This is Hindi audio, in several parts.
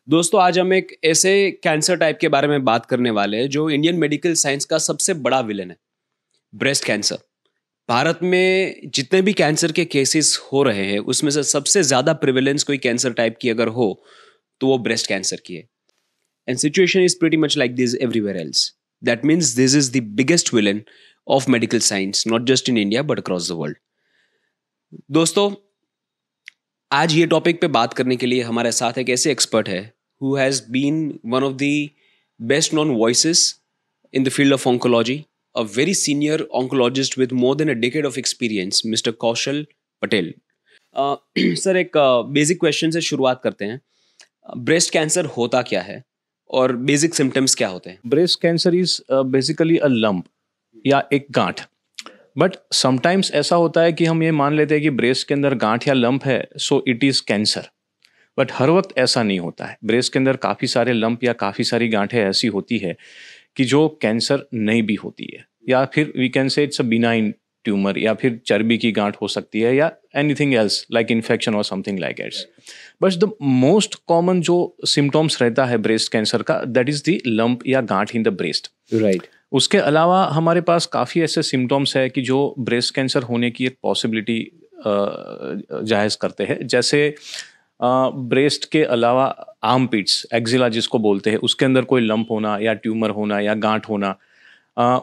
दोस्तों आज हम एक ऐसे कैंसर टाइप के बारे में बात करने वाले हैं जो इंडियन मेडिकल साइंस का सबसे बड़ा विलन है, ब्रेस्ट कैंसर। भारत में जितने भी कैंसर के केसेस हो रहे हैं उसमें से सबसे ज़्यादा प्रिवेलेंस कोई कैंसर टाइप की अगर हो तो वो ब्रेस्ट कैंसर की है। And situation is pretty much like this everywhere else. That means this is the biggest villain of medical science, not just in India but across the world. दोस्तों आज ये टॉपिक पे बात करने के लिए हमारे साथ एक ऐसे एक्सपर्ट है who has been one of the best known voices in the field of oncology, a very senior oncologist with more than a decade of experience, Mr. Kaushal Patel. Sir एक बेसिक क्वेश्चन से शुरुआत करते हैं। ब्रेस्ट कैंसर होता क्या है और बेसिक सिम्टम्स क्या होते हैं? Breast cancer is basically a lump या एक गांठ। बट समटाइम्स ऐसा होता है कि हम ये मान लेते हैं कि ब्रेस्ट के अंदर गांठ या लंप है so it is cancer. But हर वक्त ऐसा नहीं होता है। ब्रेस्ट के अंदर काफ़ी सारे लंप या काफ़ी सारी गांठें ऐसी होती है कि जो कैंसर नहीं भी होती है, या फिर we can say it's a benign tumour, या फिर चर्बी की गांठ हो सकती है, या एनीथिंग एल्स लाइक इन्फेक्शन और something like it's. But the most common जो सिम्टम्स रहता है ब्रेस्ट कैंसर का, दैट इज द लंप या गांठ इन द ब्रेस्ट। राइट। उसके अलावा हमारे पास काफ़ी ऐसे सिम्टम्स है कि जो ब्रेस्ट कैंसर होने की एक पॉसिबिलिटी जायज़ करते हैं। जैसे ब्रेस्ट के अलावा आर्म पिट्स, एक्जिला जिसको बोलते हैं, उसके अंदर कोई लंप होना या ट्यूमर होना या गांठ होना।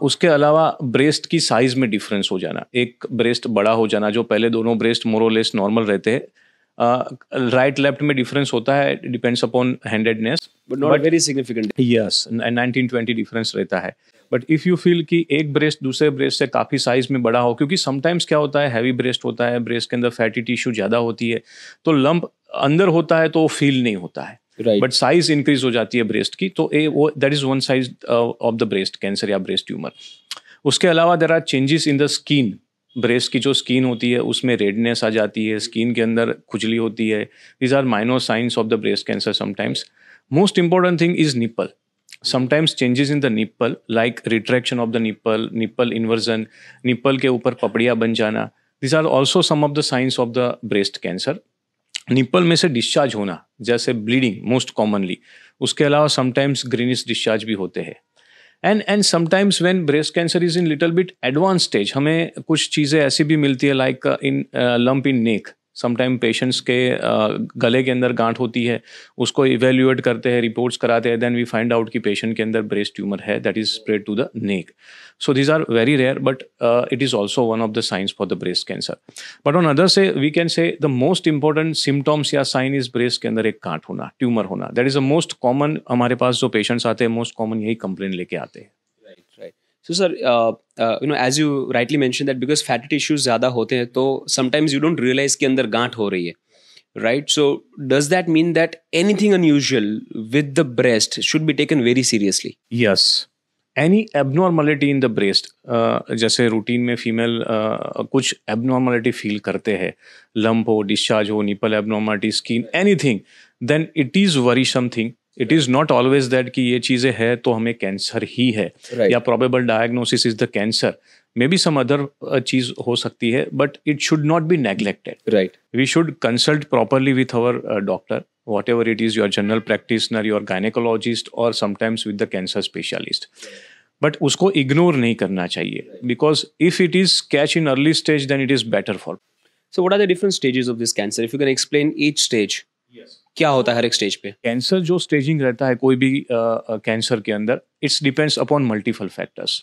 उसके अलावा ब्रेस्ट की साइज में डिफरेंस हो जाना, एक ब्रेस्ट बड़ा हो जाना, जो पहले दोनों ब्रेस्ट मोरोलेस नॉर्मल रहते हैं, राइट लेफ्ट में डिफरेंस होता है, depends upon handedness, but not very significant. Yes, 19-20 difference रहता है। बट इफ़ यू फील कि एक ब्रेस्ट दूसरे ब्रेस्ट से काफ़ी साइज में बड़ा हो, क्योंकि समटाइम्स क्या होता है, हैवी ब्रेस्ट होता है, ब्रेस्ट के अंदर फैटी टिश्यू ज़्यादा होती है, तो लंप अंदर होता है तो वो फील नहीं होता है। Right. बट साइज इंक्रीज हो जाती है ब्रेस्ट की, तो वो that is one size of the breast cancer या ब्रेस्ट ट्यूमर। उसके अलावा there are changes in the skin. Breast की जो स्किन होती है उसमें रेडनेस आ जाती है, स्किन के अंदर खुजली होती है। These are minor signs of the breast cancer sometimes. Most important thing is nipple. Sometimes changes in the nipple, like retraction of the nipple, nipple inversion, nipple के ऊपर पपड़ियाँ बन जाना। These are also some of the signs of the breast cancer. Nipple में से डिस्चार्ज होना, जैसे ब्लीडिंग मोस्ट कॉमनली। उसके अलावा समटाइम्स ग्रीनिश डिस्चार्ज भी होते हैं। And sometimes when breast cancer is in little bit advance stage, हमें कुछ चीज़ें ऐसी भी मिलती है, like in lump in neck. Sometime patients के गले के अंदर गांठ होती है, उसको इवेल्युएट करते हैं, रिपोर्ट्स कराते हैं, देन वी फाइंड आउट कि पेशेंट के अंदर ब्रेस्ट ट्यूमर है, that is spread to the neck. So these are very rare, but it is also one of the signs for the breast cancer. But on other say, we can say the most important symptoms या sign is breast के अंदर एक गांठ होना, ट्यूमर होना. That is the most common. हमारे पास जो patients आते हैं, most common यही complaint लेके आते हैं. Right. So sir, as you rightly mentioned that because fatty tissues ज़्यादा होते हैं तो sometimes you don't realize कि अंदर गांठ हो रही है. Right. So does that mean that anything unusual with the breast should be taken very seriously? Yes. Any abnormality in the breast, जैसे रूटीन में फीमेल कुछ एबनॉर्मलिटी फील करते हैं, लंप हो, डिस्चार्ज हो, nipple abnormality, skin, anything, then it is worry something. It is not always that कि ये चीज़ें है तो हमें कैंसर ही है, Right. या probable diagnosis is the cancer, may be some other चीज़ हो सकती है, but it should not be neglected. Right. We should consult properly with our doctor, whatever it is, your general practitioner, your gynecologist, or sometimes with the cancer specialist. But उसको ignore नहीं करना चाहिए, because if it is catch in early stage, then it is better for. So what are the different stages of this cancer? If you can explain each stage. Yes. क्या होता है हर एक स्टेज पे? कैंसर जो स्टेजिंग रहता है कोई भी कैंसर के अंदर, it's depends upon multiple factors,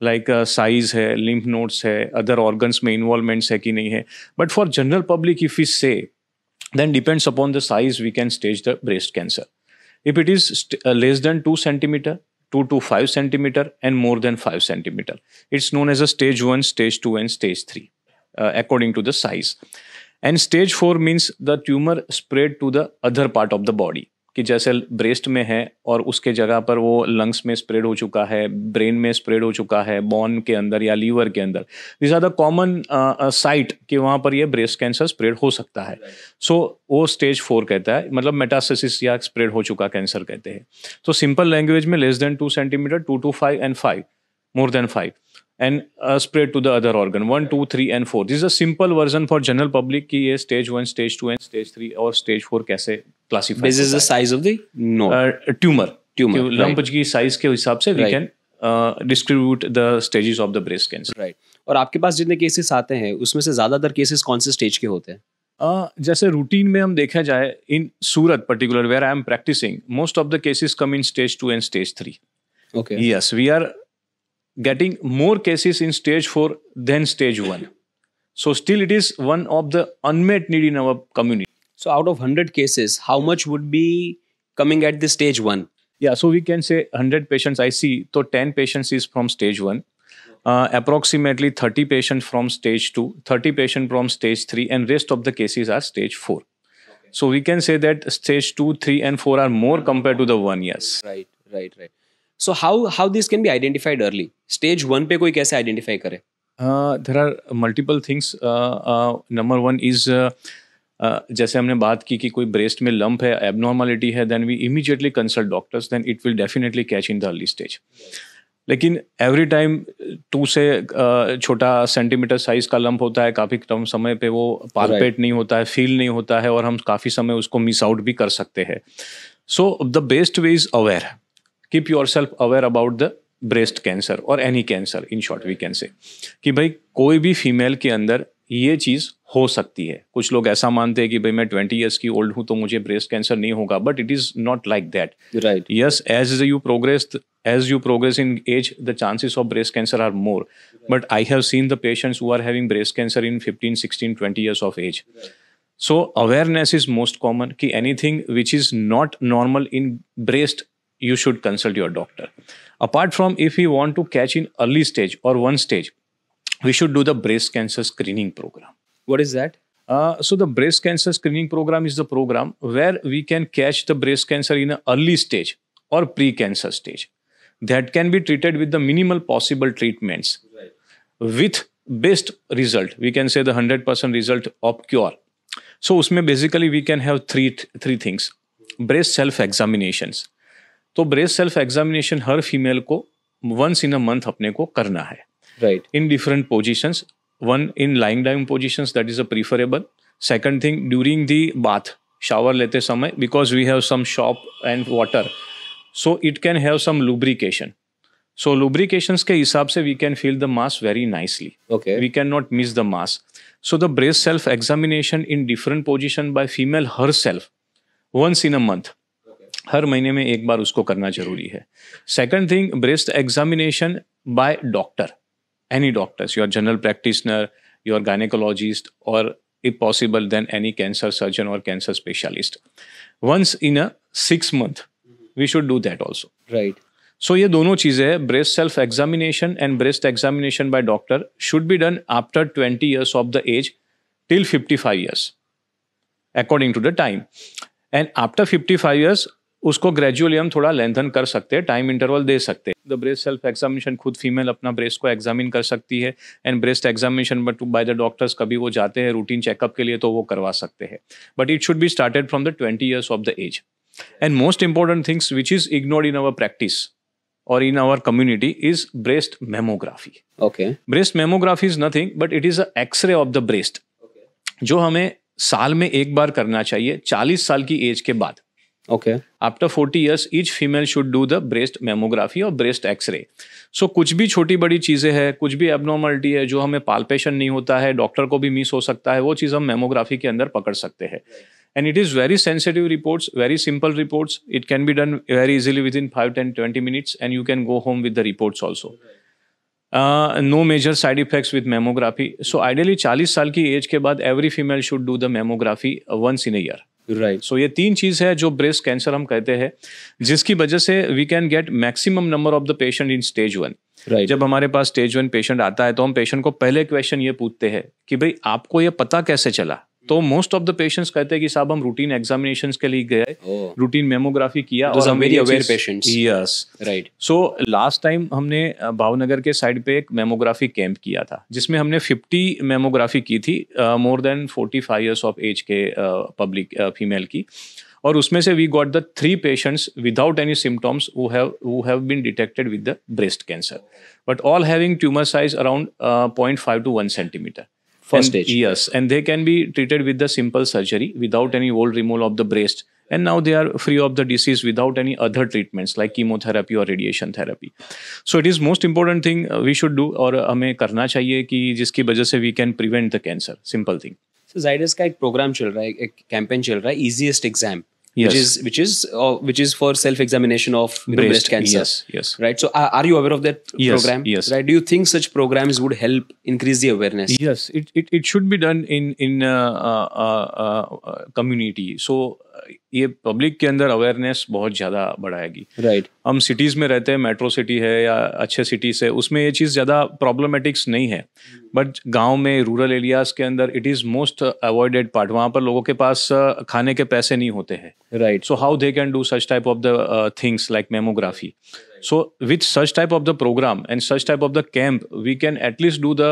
like size है, लिम्फ नोड्स है, अदर ऑर्गन्स में इन्वॉल्वमेंट्स है कि नहीं है। But for general public if we say, then depends upon the size we can stage the breast cancer. If it is less than 2 centimeter, 2 to 5 centimeter, and more than 5 centimeter, it's known as a stage 1, stage 2, and stage 3, according to the size. And stage 4 means the tumor spread to the other part of the body. कि जैसे ब्रेस्ट में है और उसके जगह पर वो लंग्स में स्प्रेड हो चुका है, ब्रेन में स्प्रेड हो चुका है, बोन के अंदर या लीवर के अंदर। This are the common site कि वहाँ पर ये ब्रेस्ट कैंसर स्प्रेड हो सकता है। सो वो स्टेज 4 कहता है, मतलब मेटास्टेसिस या स्प्रेड हो चुका कैंसर कहते हैं। तो सिंपल लैंग्वेज में less than 2 centimetre, 2 to 5 and 5, more than 5. and spread to the other organ 1, 2, 3 and 4. This is a simple version for general public कि ये stage 1, stage 2 and stage 3 और stage 4 कैसे classify This is the size of the node. Tumor. Right. lump की size के हिसाब से we Right. can distribute the stages of the breast cancer. Right. और आपके पास जितने केसेस आते हैं उसमें से ज्यादातर केसेस कौन से स्टेज के होते हैं? जैसे रूटीन में हम देखा जाए in Surat particular where I am practicing most of the cases come in stage 2 and stage 3. Okay. Yes, we are getting more cases in stage 4 than stage 1. So still it is one of the unmet need in our community. So out of 100 cases, how much would be coming at the stage 1? Yeah, so we can say 100 patients I see, so 10 patients is from stage 1. Approximately 30 patients from stage 2, 30 patients from stage 3 and rest of the cases are stage 4. So we can say that stage 2, 3 and 4 are more compared to the 1, yes. Right. So how this can be identified early? Stage 1 पे कोई कैसे identify करे? There are multiple things. Number one is जैसे हमने बात की कि कोई ब्रेस्ट में लंप है, एबनॉर्मलिटी है, then we immediately consult doctors, then it will definitely catch in the early stage. लेकिन एवरी टाइम 2 से छोटा सेंटीमीटर साइज का लंप होता है, काफ़ी कम समय पे वो पालपेट नहीं होता है, फील नहीं होता है और हम काफ़ी समय उसको मिस आउट भी कर सकते हैं. So the best way is aware. Keep yourself aware about the breast cancer और any cancer. In short we can say कि भाई कोई भी फीमेल के अंदर ये चीज़ हो सकती है. कुछ लोग ऐसा मानते हैं कि भाई मैं 20 ईयर्स की ओल्ड हूँ तो मुझे ब्रेस्ट कैंसर नहीं होगा, but it is not like that. Right. Yes, as you progress in age, the chances of breast cancer are more. But I have seen the patients who are having breast cancer in 15, 16, 20 years of age. So awareness is most common कि anything which is not normal in breast, you should consult your doctor. Apart from if we want to catch in early stage or 1 stage, we should do the breast cancer screening program. What is that? So the breast cancer screening program is the program where we can catch the breast cancer in an early stage or pre-cancer stage. That can be treated with the minimal possible treatments with best result. We can say the 100% result of cure. So उसमें basically we can have three things. Breast self examinations. तो breast self examination हर फीमेल को once in a month अपने को करना है. Right. In different positions. One in lying down positions, that is a preferable. Second thing, during the bath, shower लेते समय, because we have some soap and water, so it can have some lubrication. So lubrications के हिसाब से we can feel the mass very nicely. Okay. We cannot miss the mass. So the breast self examination in different position by female herself once in a month. हर महीने में एक बार उसको करना जरूरी है. Second thing, breast examination by doctor. Any doctors, your general practitioner, your gynecologist, or if possible, then any cancer surgeon or cancer specialist. Once in a 6 month, we should do that also. Right. So ये दोनों चीजें हैं, breast self examination and breast examination by doctor should be done after 20 years of the age till 55 years, according to the time. And after 55 years, उसको ग्रेजुअली हम थोड़ा लेंथन कर सकते हैं, टाइम इंटरवल दे सकते हैं. द ब्रेस्ट सेल्फ एग्जामिनेशन खुद फीमेल अपना ब्रेस्ट को एग्जामिन कर सकती है, and breast examination but by the doctors कभी वो जाते हैं रूटीन चेकअप के लिए तो वो करवा सकते हैं. But it should be started from the 20 years of the age. And most important things which is ignored in our practice और in our community is breast mammography. Okay. Breast mammography is nothing but it is a X-ray of the breast, जो हमें साल में एक बार करना चाहिए 40 साल की एज के बाद. Okay. After 40 years, each female should do the breast mammography or breast X-ray. So कुछ भी छोटी बड़ी चीज़ें हैं, कुछ भी abnormality है जो हमें palpation नहीं होता है, डॉक्टर को भी मिस हो सकता है, वो चीज़ हम मेमोग्राफी के अंदर पकड़ सकते हैं. And it is very sensitive reports, very simple reports. It can be done very easily within 5, 10, 20 minutes, and you can go home with the reports also. No major side effects with mammography. So ideally 40 साल की एज के बाद every female should do the mammography once in a year. Right. So ये 3 चीज है जो ब्रेस्ट कैंसर हम कहते हैं, जिसकी वजह से we can get maximum number of the patient in stage 1. Right. जब हमारे पास स्टेज 1 पेशेंट आता है तो हम पेशेंट को पहले क्वेश्चन ये पूछते हैं कि भाई आपको ये पता कैसे चला. तो मोस्ट ऑफ द पेशेंट्स कहते हैं कि साहब हम रूटीन एग्जामिनेशंस के लिए गए, रूटीन मेमोग्राफी किया Those और are very aware patients. Yes. Right. So last time हमने भावनगर के साइड पे एक मेमोग्राफी कैंप किया था जिसमें हमने 50 मेमोग्राफी की थी more than 45 years of age के पब्लिक फीमेल की. और उसमें से we got the 3 patients without any symptoms who have been detected with the breast cancer, but all having tumor size around 0.5 to 1 centimeter. First And stage. yes, and they can be treated with the simple surgery without any whole removal of the breast. And now they are free of the disease without any other treatments like chemotherapy or radiation therapy. So it is most important thing we should do, और हमें करना चाहिए कि जिसकी वजह से we can prevent the cancer. Simple thing. So Zydus का एक प्रोग्राम चल रहा है, एक कैंपेन चल रहा है, easiest exam, Yes. which is for self examination of breast cancer. Yes, yes. Right. So are you aware of that Yes, program? yes. Right. Do you think such programs would help increase the awareness? Yes, it should be done in community. So ये पब्लिक के अंदर अवेयरनेस बहुत ज़्यादा बढ़ाएगी. Right. हम सिटीज़ में रहते हैं, मेट्रो सिटी है या अच्छे सिटीज़ है, उसमें ये चीज़ ज़्यादा प्रॉब्लमेटिक्स नहीं है. बट गांव में, रूरल एरियाज़ के अंदर it is most avoided part. वहाँ पर लोगों के पास खाने के पैसे नहीं होते हैं. Right. So how they can do such type of the things like mammography. So with such type of the program and such type of the camp, we can at least do the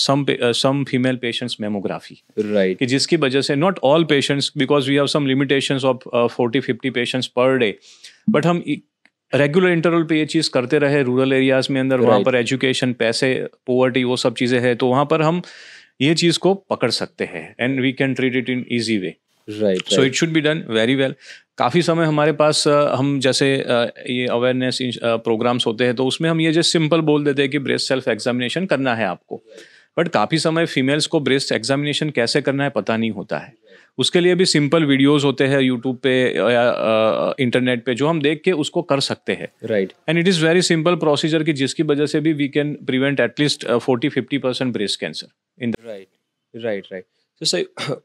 some female patients mammography. Right. कि जिसकी वजह से not all patients, because we have some limitations of 40-50 patients per day, but हम रेगुलर इंटरवल पे ये चीज़ करते रहे रूरल एरियाज में अंदर, वहाँ पर एजुकेशन, पैसे, पोवर्टी, वो सब चीज़ें हैं, तो वहाँ पर हम ये चीज़ को पकड़ सकते हैं and we can treat it in easy way. Right. So it should be done very well. काफ़ी समय हमारे पास हम जैसे ये अवेयरनेस प्रोग्राम्स होते हैं तो उसमें हम ये जो सिंपल बोल देते हैं कि ब्रेस्ट सेल्फ एग्जामिनेशन करना है आपको, बट काफ़ी समय फीमेल्स को ब्रेस्ट एग्जामिनेशन कैसे करना है पता नहीं होता है. उसके लिए भी सिंपल वीडियोस होते हैं यूट्यूब पे या इंटरनेट पे जो हम देख के उसको कर सकते हैं. Right. And it is very simple procedure की जिसकी वजह से भी we can prevent at least 40-50% breast cancer in. Right. So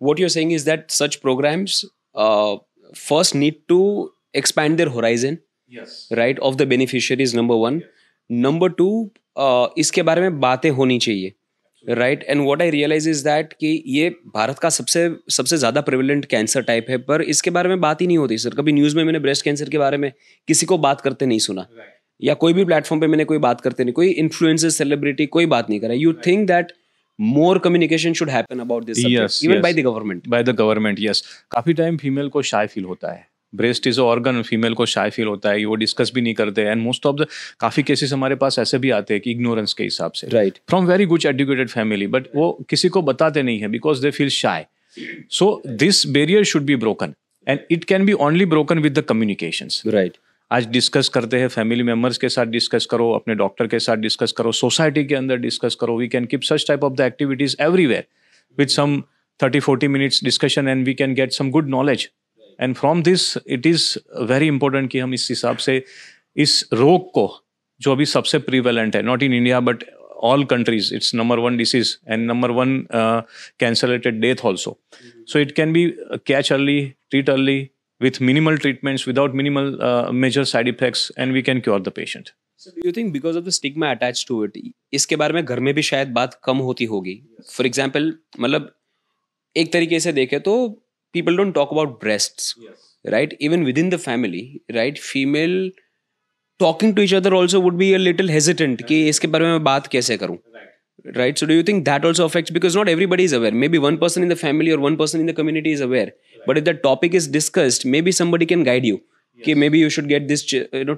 what you're saying is that such programs first need to expand their horizon. Yes. Right, of the beneficiaries, number one. Number two, इसके बारे में बातें होनी चाहिए. Right. And what I realise is that कि ये भारत का सबसे ज़्यादा प्रेवलेंट कैंसर टाइप है, पर इसके बारे में बात ही नहीं होती. सर, कभी न्यूज़ में मैंने ब्रेस्ट कैंसर के बारे में किसी को बात करते नहीं सुना, या कोई भी प्लेटफॉर्म पे मैंने कोई बात करते नहीं, कोई इन्फ्लुएंसर, सेलिब्रिटी कोई बात नहीं करा. You think that more communication should happen about this subject, Yes, even yes. by the government. By the government, yes. काफ़ी टाइम फीमेल को शाय फील होता है. ब्रेस्ट इज ऑर्गन, फीमेल को शाय फील होता है, वो डिस्कस भी नहीं करते. एंड मोस्ट ऑफ द काफ़ी केसेस हमारे पास ऐसे भी आते हैं कि इग्नोरेंस के हिसाब से, Right. From very good educated family, but वो किसी को बताते नहीं है because they feel shy. So this barrier should be broken and it can be only broken with the communications. Right. आज डिस्कस करते हैं, फैमिली मेम्बर्स के साथ डिस्कस करो, अपने डॉक्टर के साथ डिस्कस करो, सोसाइटी के अंदर डिस्कस करो. We can keep such type of the activities everywhere with some 30-40 minutes discussion and we can get some good knowledge. And from this it is very important कि हम इस हिसाब से इस रोग को, जो अभी सबसे प्रीवेलेंट है, not in India but all countries, it's number 1 disease and number 1 cancer related death also. So it can be catch early, treat early with minimal treatments, without minimal major side effects, and we can cure the patient. So do you think because of the stigma attached to it, इसके बारे में घर में भी शायद बात कम होती होगी? For example, मतलब एक तरीके से देखें तो people don't talk about breasts, right? Even within the family, right? Female talking to each other also would be a little hesitant कि इसके बारे में बात कैसे करूं, right? So do you think that also affects, because not everybody is aware, maybe one person in the family or one person in the community is aware, but if the topic is discussed, maybe somebody can guide you कि maybe you should get this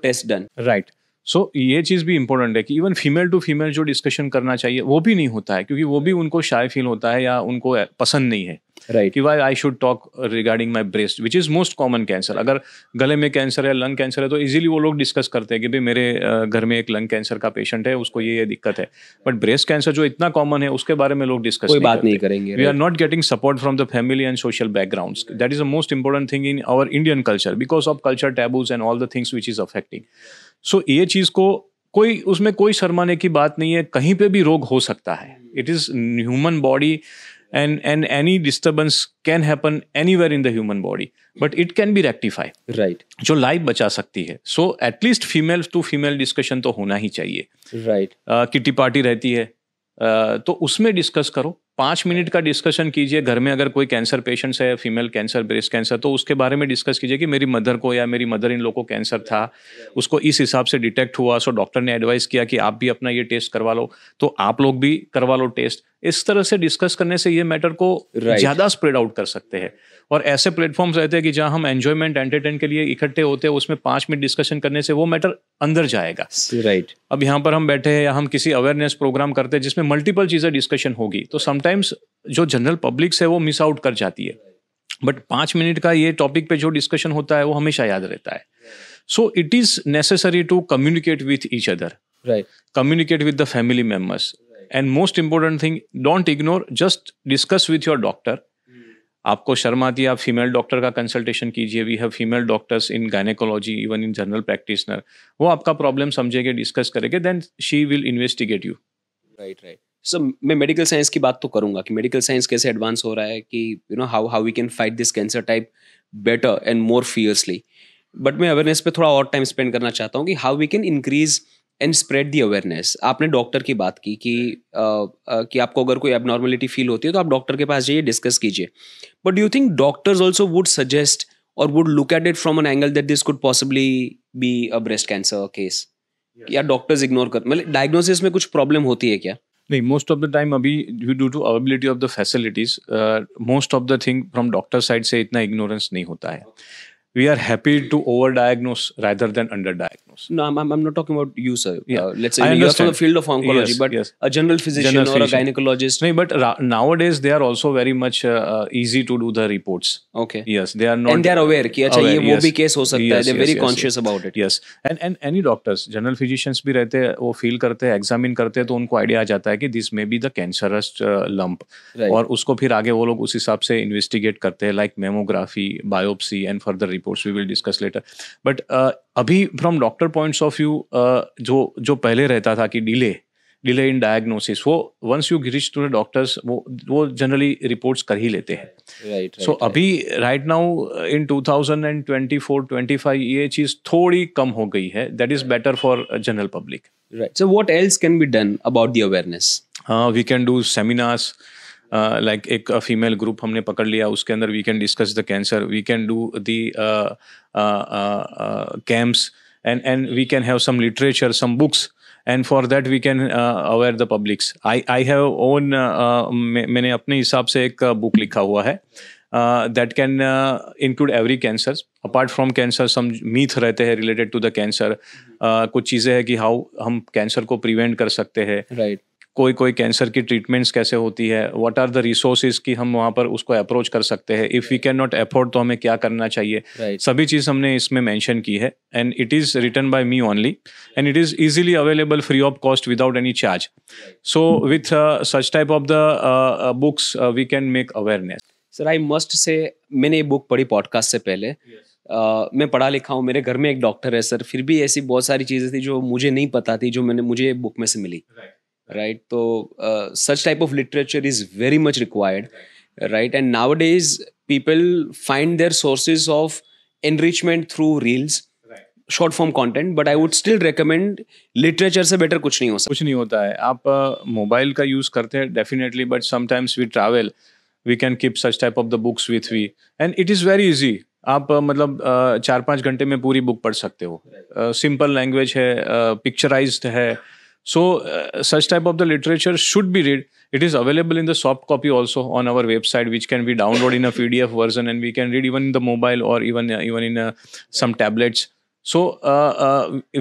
test done. Right. सो ये चीज़ भी इंपॉर्टेंट है कि इवन फीमेल टू फीमेल जो डिस्कशन करना चाहिए वो भी नहीं होता है, क्योंकि वो भी उनको शाय फील होता है या उनको पसंद नहीं है. Right. कि why I should talk regarding my breast which is most common cancer. अगर गले में कैंसर है, लंग कैंसर है, तो इजीली वो लोग डिस्कस करते हैं कि भाई मेरे घर में एक लंग कैंसर का पेशेंट है, उसको ये दिक्कत है. बट ब्रेस्ट कैंसर जो इतना कॉमन है उसके बारे में लोग डिस्कस कोई बात नहीं करेंगे. We are not getting support from the family and social backgrounds. That is the most important thing in our Indian culture because of culture taboos and all the things which is affecting. So ये चीज़ को उसमें कोई शर्माने की बात नहीं है. कहीं पे भी रोग हो सकता है. It is human body and any disturbance can happen anywhere in the human body, but it can be rectified. Right. जो लाइफ बचा सकती है. So at least female to female discussion तो होना ही चाहिए. Right. किटी पार्टी रहती है तो उसमें डिस्कस करो. 5 मिनट का डिस्कशन कीजिए. घर में अगर कोई कैंसर पेशेंट्स है, फीमेल कैंसर, ब्रेस्ट कैंसर, तो उसके बारे में डिस्कस कीजिए कि मेरी मदर को या मेरी मदर इन लोग को कैंसर था, उसको इस हिसाब से डिटेक्ट हुआ, सो डॉक्टर ने एडवाइस किया कि आप भी अपना ये टेस्ट करवा लो, तो आप लोग भी करवा लो टेस्ट. इस तरह से डिस्कस करने से ये मैटर को ज्यादा स्प्रेड आउट कर सकते हैं। और ऐसे प्लेटफॉर्म्स रहते हैं कि जहां हम एंजॉयमेंट एंटरटेन के लिए इकट्ठे होते हैं, उसमें 5 मिनट डिस्कशन करने से वो मैटर अंदर जाएगा। राइट। अब यहाँ पर हम बैठे हैं या हम किसी अवेयरनेस प्रोग्राम करते हैं जिसमें मल्टीपल चीजें डिस्कशन होगी, तो समटाइम्स जो जनरल पब्लिक है वो मिस आउट कर जाती है। बट 5 मिनट का ये टॉपिक पे जो डिस्कशन होता है वो हमेशा याद रहता है। So it is necessary to communicate with each other, right, communicate with the family members, and most important thing, don't ignore, just discuss with your doctor. आपको शर्म आती है, आप फीमेल डॉक्टर का कंसल्टेशन कीजिए। We have female doctors in gynaecology, even in general practitioner. वो आपका प्रॉब्लम समझेंगे, डिस्कस करेंगे, then she will investigate you. Right, right. So मैं मेडिकल साइंस की बात तो करूंगा कि मेडिकल साइंस कैसे एडवांस हो रहा है, कि you know how we can fight this cancer type better and more fiercely. But मैं अवेयरनेस पे थोड़ा और टाइम स्पेंड करना चाहता हूँ कि how we can increase and spread the awareness. आपने डॉक्टर की बात की कि आपको अगर कोई एबनॉर्मलिटी फील होती है तो आप डॉक्टर के पास जाइए, डिस्कस कीजिए। But do you think doctors also would suggest और would look at it from an angle that this could possibly be a breast cancer case? या डॉक्टर्स इग्नोर कर, मतलब डायग्नोसिस में कुछ प्रॉब्लम होती है क्या? नहीं, मोस्ट ऑफ द टाइम अभी due to availability of the facilities, most of the thing from doctor side से इतना इग्नोरेंस नहीं होता है। We are happy to overdiagnose rather than underdiagnose. No, I'm not talking about you, sir. Yeah. Let's say I you are from understand. the field of oncology, Yes, but yes. a general physician or a gynecologist. No, but nowadays they are also very much easy to do the reports. Okay. Yes, they are not. And they are aware कि अच्छा ये वो भी केस हो सकता है. They're very conscious about it. Yes. And any doctors, general physicians भी रहते हैं, वो feel करते हैं, examine करते हैं, तो उनको idea आ जाता है कि this may be the cancerous lump. Right. और उसको फिर आगे वो लोग उस हिसाब से investigate करते हैं, like mammography, biopsy, and further reports we will discuss later. But अभी from doctor points of view जो पहले रहता था कि डिले इन डायग्नोसिस, वो once you reach to the doctors वो जनरली रिपोर्ट्स कर ही लेते हैं। राइट। सो अभी राइट नाउ इन 2024-25 ये चीज थोड़ी कम हो गई है। That is better for general public. Right. So what else can be done about the awareness? We can do seminars, like एक फीमेल ग्रुप हमने पकड़ लिया, उसके अंदर we can discuss the cancer, we can do the camps, and we can have some literature, some books, and for that we can aware the publics. I have own, मैंने अपने हिसाब से एक बुक लिखा हुआ है that can include every cancer. Apart from cancer, some myth रहते हैं related to the cancer. कुछ चीज़ें हैं कि how हम कैंसर को प्रिवेंट कर सकते हैं, right. कोई कैंसर की ट्रीटमेंट्स कैसे होती है, व्हाट आर द रिसोर्सेज कि हम वहाँ पर उसको अप्रोच कर सकते हैं, if we can not afford तो हमें क्या करना चाहिए, right. सभी चीज़ हमने इसमें मेंशन की है, and it is written by me only, and it is easily available free of cost without any charge. So with such type of the books we can make awareness. Sir I must say, मैंने ये बुक पढ़ी पॉडकास्ट से पहले. मैं पढ़ा लिखा हूँ, मेरे घर में एक डॉक्टर है सर, फिर भी ऐसी बहुत सारी चीज़ें थी जो मुझे नहीं पता थी, जो मुझे बुक में से मिली. Right, so such type of literature is very much required, right? And nowadays people find their sources of enrichment through reels, short form content, but I would still recommend literature से better कुछ नहीं हो सकता. कुछ नहीं होता है. आप मोबाइल का यूज़ करते हैं definitely, but sometimes we travel, we can keep such type of the books with we, and it is very easy. आप मतलब 4-5 घंटे में पूरी बुक पढ़ सकते हो. सिंपल लैंग्वेज है, पिक्चराइज्ड है. So such type of the literature should be read. It is available in the soft copy also on our website, which can be downloaded in a PDF version, and we can read even in the mobile or even in some tablets. So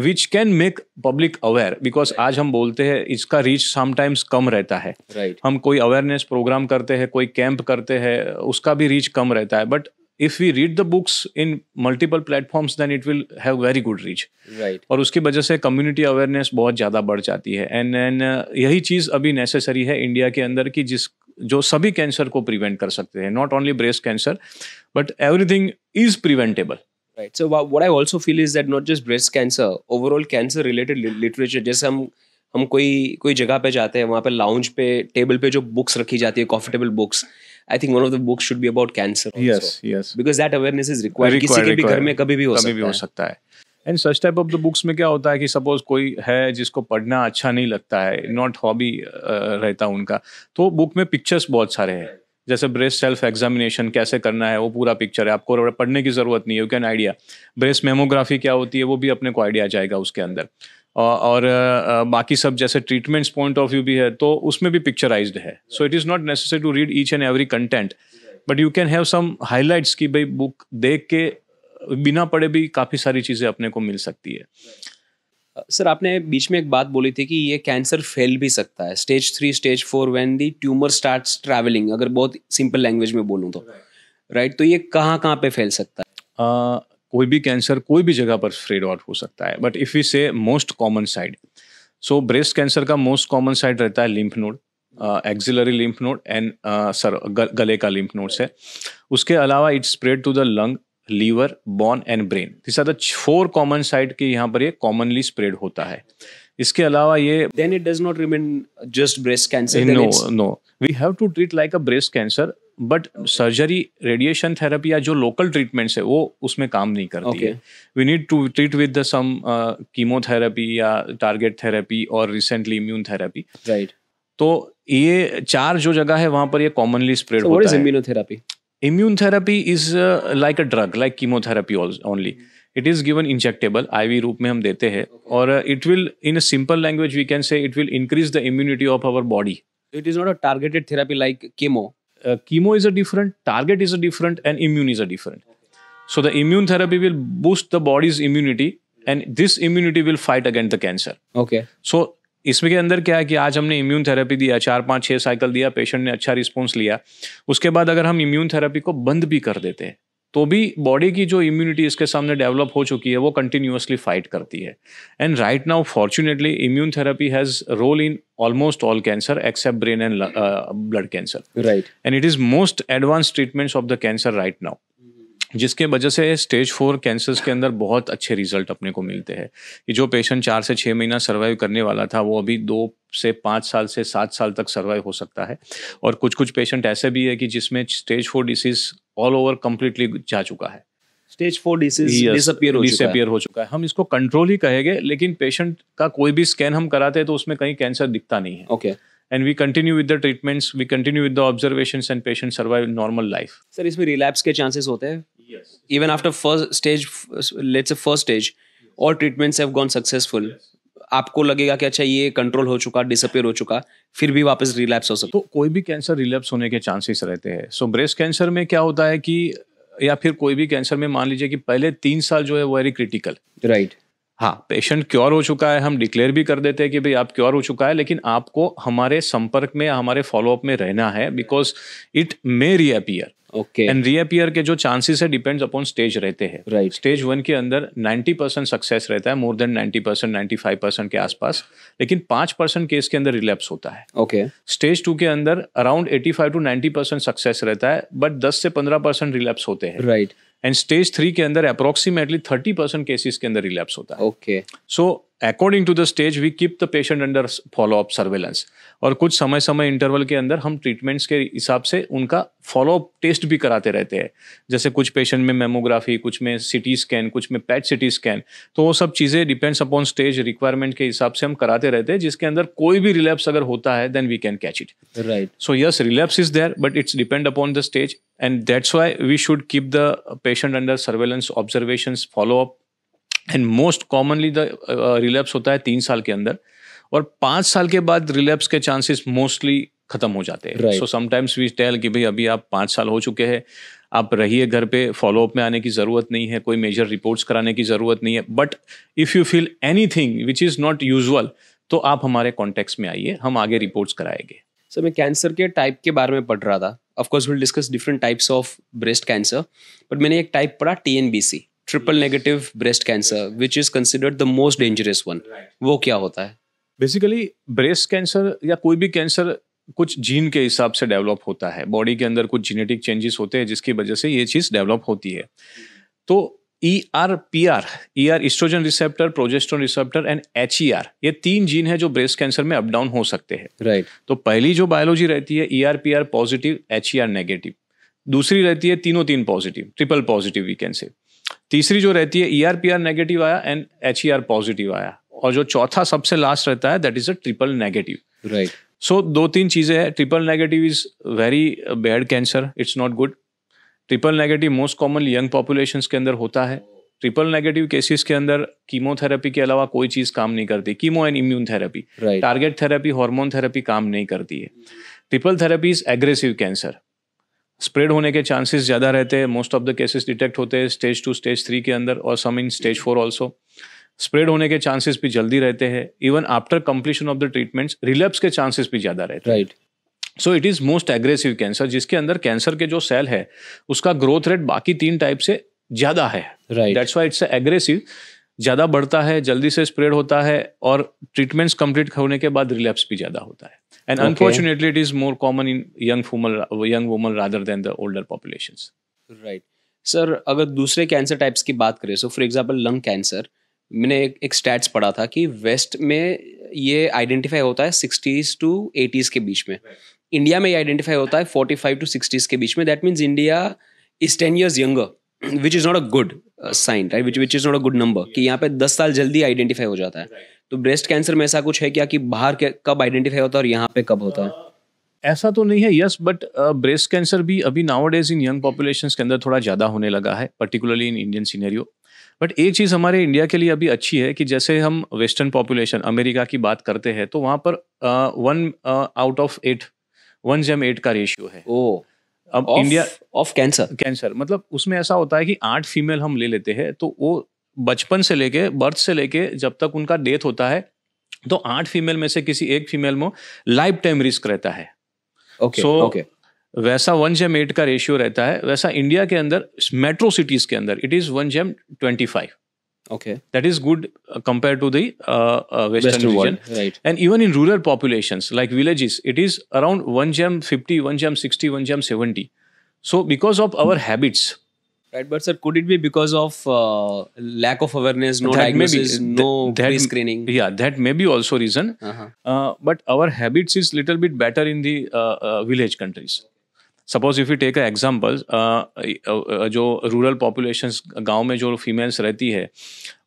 which can make public aware, because आज हम बोलते हैं इसका reach sometimes कम रहता है. Right. हम कोई awareness program करते हैं, कोई camp करते हैं, उसका भी reach कम रहता है. But if we read the books in multiple platforms, then it will have very good reach. Right. और उसकी वजह से community awareness बहुत ज़्यादा बढ़ जाती है. And यही चीज़ अभी necessary है इंडिया के अंदर की, जो सभी कैंसर को प्रिवेंट कर सकते हैं. Not only breast cancer, but everything is preventable. Right. So what I also feel is that not just breast cancer, overall cancer related literature, जैसे हम कोई जगह पे जाते हैं, वहाँ पे लाउंज पे टेबल पे जो बुक्स रखी जाती है, coffee table books, I think one of the books should be about cancer also. Yes. Because that awareness is required. किसी के भी घर में कभी भी हो सकता है. And such type of the books में क्या होता है कि suppose कोई है जिसको पढ़ना अच्छा नहीं लगता है, not hobby रहता उनका, तो बुक में पिक्चर्स बहुत सारे हैं. जैसे ब्रेस्ट सेल्फ एग्जामिनेशन कैसे करना है, वो पूरा पिक्चर है, आपको पढ़ने की ज़रूरत नहीं है, you can idea. Breast mammography क्या होती है, वो भी अपने को आइडिया जाएगा उसके अंदर. और बाकी सब जैसे ट्रीटमेंट्स पॉइंट ऑफ व्यू भी है तो उसमें भी पिक्चराइज्ड है. So it is not necessary to read each and every content, but you can have some highlights की भाई बुक देख के बिना पढ़े भी काफ़ी सारी चीज़ें अपने को मिल सकती है. सर आपने बीच में एक बात बोली थी कि ये कैंसर फैल भी सकता है stage 3 stage 4 when the tumour starts travelling, अगर बहुत सिंपल लैंग्वेज में बोलूँ तो राइट. तो ये कहाँ कहाँ पे फैल सकता है? कोई भी कैंसर कोई भी जगह पर स्प्रेड आउट हो सकता है, but if you say most common side, so breast cancer का मोस्ट कॉमन साइड रहता है lymph node, axillary lymph node and गले का लिम्फ नोड से. उसके अलावा it spread to the lung, liver, bone and brain. This are the 4 common side के यहाँ पर ये कॉमनली स्प्रेड होता है. इसके अलावा ये then it does not remain just breast cancer. No, we have to treat like a breast cancer, but surgery, radiation therapy या जो लोकल ट्रीटमेंट्स है वो उसमें काम नहीं करती है. We need to treat with some chemotherapy या टारगेट थेरेपी और रिसेंटली इम्यून थेरेपी. राइट. तो ये 4 जो जगह है वहां पर ये कॉमनली स्प्रेड होता है. What is immunotherapy? Immunotherapy is like a drug, like chemotherapy only. It is given injectable, IV रूप में हम देते हैं, और it will, in a simple language, we can say it will increase the immunity of our body. It is not a targeted therapy like chemo. Chemo is a different, target is a different, and immune is a different. So the immune therapy will boost the body's immunity, and this immunity will fight against the cancer. Okay. So इसमें के अंदर क्या है कि आज हमने इम्यून थेरेपी दिया, 4, 5, 6 साइकिल दिया, पेशेंट ने अच्छा रिस्पॉन्स लिया. उसके बाद अगर हम इम्यून थेरेपी को बंद भी कर देते हैं तो भी बॉडी की जो इम्यूनिटी इसके सामने डेवलप हो चुकी है वो कंटिन्यूअसली फाइट करती है. And right now fortunately immune therapy has role in almost all cancer except brain and blood cancer. Right. And it is most advance treatments of the cancer right now, जिसके वजह से स्टेज 4 कैंसर्स के अंदर बहुत अच्छे रिजल्ट अपने को मिलते हैं. कि जो पेशेंट 4 से 6 महीना सर्वाइव करने वाला था वो अभी 2 से 5 साल से 7 साल तक सर्वाइव हो सकता है. और कुछ कुछ पेशेंट ऐसे भी है कि जिसमें stage 4 disease all over completely जा चुका है. स्टेज 4 डिसीज डिसअपीयर हो चुका है. हम इसको कंट्रोल ही कहेंगे, लेकिन पेशेंट का कोई भी स्कैन हम कराते हैं तो उसमें कहीं कैंसर दिखता नहीं है. Okay. And we continue with the treatments, we continue with the observations, and patients survive normal life. Sir इसमें रिलैप्स के चांसेस होते हैं? Yes. Even after first stage, let's say first stage, all treatments have gone successful. आपको लगेगा कि अच्छा ये कंट्रोल हो चुका, डिसअपीयर हो चुका, फिर भी वापस रिलैप्स हो सकता? तो कोई भी कैंसर रिलैप्स होने के चांसेस रहते हैं. सो ब्रेस्ट कैंसर में क्या होता है कि, या फिर कोई भी कैंसर में मान लीजिए कि पहले 3 साल जो है वो वेरी क्रिटिकल. राइट. हाँ, पेशेंट क्योर हो चुका है, हम डिक्लेयर भी कर देते हैं कि भाई आप क्योर हो चुका है, लेकिन आपको हमारे संपर्क में, हमारे फॉलोअप में रहना है, because it may reappear. Okay. And reappear के जो चांसेस है डिपेंड्स अपॉन स्टेज रहते हैं. राइट. स्टेज 1 के अंदर 90% सक्सेस रहता है, मोर देन 90%, 95% के आसपास, लेकिन 5% केस के अंदर रिलैप्स होता है. ओके. स्टेज 2 के अंदर अराउंड 85 to 90% सक्सेस रहता है, बट 10 से 15% रिलैप्स होते हैं. राइट. एंड स्टेज 3 के अंदर अप्रोक्सीमेटली 30% केसेस के अंदर रिलैप्स होता है. Okay. So according to the stage we keep the patient under follow up surveillance, और कुछ समय इंटरवल के अंदर हम ट्रीटमेंट्स के हिसाब से उनका फॉलोअप टेस्ट भी कराते रहते हैं. जैसे कुछ पेशेंट में मेमोग्राफी, कुछ में सिटी स्कैन, कुछ में पैट सिटी स्कैन, तो वो सब चीज़ें डिपेंड्स अपॉन स्टेज रिक्वायरमेंट के हिसाब से हम कराते रहते हैं, जिसके अंदर कोई भी रिलैप्स अगर होता है then we can catch it. Right. So yes, relapse is there, but it's depend upon the stage, and that's why we should keep the patient under surveillance, observations, follow up, and most commonly the relapse होता है 3 साल के अंदर, और 5 साल के बाद relapse के chances mostly खत्म हो जाते हैं. Right. So sometimes we tell कि भाई अभी आप 5 साल हो चुके हैं, आप रहिए घर पे, फॉलोअप में आने की ज़रूरत नहीं है, कोई मेजर रिपोर्ट्स कराने की ज़रूरत नहीं है, but if you feel anything which is not usual तो आप हमारे कॉन्टेक्ट्स में आइए, हम आगे रिपोर्ट्स कराएंगे. सर मैं कैंसर के टाइप के बारे में पढ़ रहा था. Of course will discuss different types of breast cancer, but मैंने एक टाइप पढ़ा TNBC, triple negative breast cancer, which is considered the most dangerous one. वो क्या होता है? बेसिकली ब्रेस्ट कैंसर या कोई भी कैंसर कुछ जीन के हिसाब से डेवलप होता है. बॉडी के अंदर कुछ जेनेटिक चेंजेस होते हैं जिसकी वजह से ये चीज़ डेवलप होती है. तो ER oestrogen receptor, progesterone receptor and HER, ये 3 जीन है जो ब्रेस्ट कैंसर में अप डाउन हो सकते हैं. राइट. तो पहली जो बायोलॉजी रहती है ER/PR पॉजिटिव, HER नेगेटिव. दूसरी रहती है तीन positive, triple positive we can say. तीसरी जो रहती है ER/PR नेगेटिव आया एंड HER पॉजिटिव आया, और जो चौथा सबसे लास्ट रहता है that is a triple negative. Right. So 2-3 चीज़ें हैं. Triple negative is very bad cancer, it's not good. Triple negative most commonly young populations के अंदर होता है, ट्रिपल नेगेटिव केसेस के अंदर कीमोथेरेपी के अलावा कोई चीज काम नहीं करती, chemo and immune therapy, target therapy, hormone therapy काम नहीं करती है। Triple therapy is aggressive cancer, spread होने के चांसेस ज़्यादा रहते हैं, most of the cases detect होते हैं स्टेज 2 स्टेज 3 के अंदर और सम इन स्टेज 4 ऑल्सो। स्प्रेड होने के चांसेस भी जल्दी रहते हैं, even after completion of the treatments relapse के चांसेस भी ज़्यादा रहते हैं। सो it is most aggressive cancer, जिसके अंदर कैंसर के जो सेल है उसका ग्रोथ रेट बाकी 3 टाइप से ज़्यादा है। दैट्स व्हाई इट्स एग्रेसिव, ज़्यादा बढ़ता है, जल्दी से स्प्रेड होता है और ट्रीटमेंट्स कंप्लीट होने के बाद रिलैप्स भी ज़्यादा होता है। And unfortunately, it is more common in young women rather than the older populations. Right. Sir, अगर दूसरे कैंसर टाइप्स की बात करें, so for example lung cancer, मैंने एक स्टैट्स पढ़ा था कि वेस्ट में ये आइडेंटिफाई होता है 60s to 80s के बीच में, इंडिया में ये आइडेंटिफाई होता है 45 to 60s के बीच में। That means India is 10 years younger, which is not a good sign, right, which is not a good number, कि यहाँ पे 10 साल जल्दी आइडेंटिफाई हो जाता है। तो ब्रेस्ट कैंसर में ऐसा कुछ है क्या कि बाहर कब आइडेंटिफाई होता है और यहाँ पे कब होता है? ऐसा तो नहीं है, यस, बट ब्रेस्ट कैंसर भी अभी नाउअडेज इन यंग पॉपुलेशंस के अंदर थोड़ा ज़्यादा होने लगा है, particularly in Indian scenario. But एक चीज़ हमारे इंडिया के लिए अभी अच्छी है कि जैसे हम वेस्टर्न पॉपुलेशन अमेरिका की बात करते हैं तो वहाँ पर 1 out of 8 1:8 का रेशियो है। अब इंडिया ऑफ कैंसर मतलब उसमें ऐसा होता है कि 8 फीमेल हम ले लेते हैं, तो वो बचपन से लेके बर्थ से लेके जब तक उनका डेथ होता है तो 8 फीमेल में से किसी एक फीमेल में लाइफ टाइम रिस्क रहता है। वैसा 1:8 का रेशियो रहता है, वैसा इंडिया के अंदर मेट्रो सिटीज के अंदर it is 1:25। That is good compared to the Western region. Right. And even in rural populations like villages, it is around 1:50, 1:60, 1:70. So because of our habits. Right, but sir, could it be because of lack of awareness, no diagnosis, no pre-screening? Yeah, that may be also reason. But our habits is little bit better in the village countries. Suppose if you take a example, जो रूरल पॉपुलेशंस गांव में जो फीमेल्स रहती है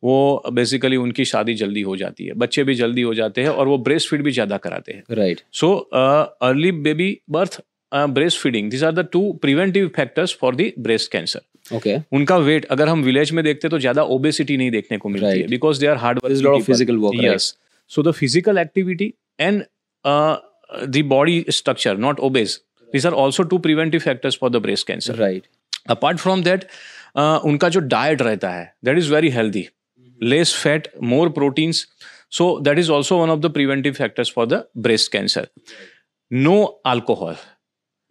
वो बेसिकली उनकी शादी जल्दी हो जाती है, बच्चे भी जल्दी हो जाते हैं और वो ब्रेस्ट फीड भी ज़्यादा कराते हैं। Right. So early baby birth, breast feeding, this are the 2 preventive factors for the breast cancer. उनका वेट अगर हम विलेज में देखते तो ज़्यादा ओबेसिटी नहीं देखने को मिलती है, because they are hard working, physical work. Yes, so the physical activity and the body structure, not obese, these are also 2 preventive factors for the breast cancer. Right. Apart from that, उनका जो डाइट रहता है that is very healthy, less fat, more proteins, so that is also one of the preventive factors for the breast cancer. No alcohol.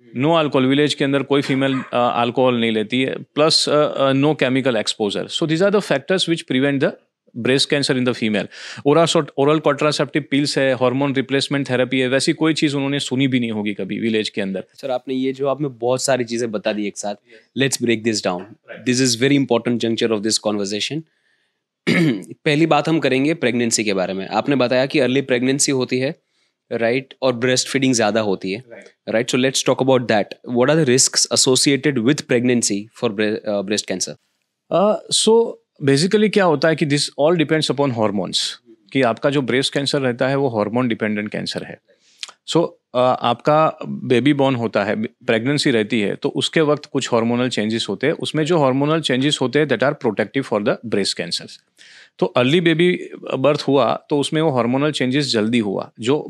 No alcohol, village के अंदर कोई फीमेल अल्कोहल नहीं लेती है, plus no chemical exposure. So these are the factors which prevent the breast cancer in the female. Oral contraceptive pills है, हार्मोन रिप्लेसमेंट थेरेपी है, वैसी कोई चीज उन्होंने सुनी भी नहीं होगी कभी विलेज के अंदर। सर, आपने ये जो आपने बहुत सारी चीजें बता दी एक साथ, let's break this down. This is very important juncture of this conversation. पहली बात हम करेंगे प्रेगनेंसी के बारे में। आपने बताया कि अर्ली प्रेगनेंसी होती है, राइट, और ब्रेस्ट फीडिंग ज्यादा होती है, right. So let's talk about that. What are the risks associated with pregnancy for breast cancer? So basically क्या होता है कि this all depends upon hormones, कि आपका जो ब्रेस्ट कैंसर रहता है वो हार्मोन डिपेंडेंट कैंसर है। सो आपका बेबी बॉर्न होता है, प्रेगनेंसी रहती है, तो उसके वक्त कुछ हार्मोनल चेंजेस होते हैं, उसमें जो हार्मोनल चेंजेस होते हैं that are protective for the breast cancer. तो अर्ली बेबी बर्थ हुआ तो उसमें वो हार्मोनल चेंजेस जल्दी हुआ जो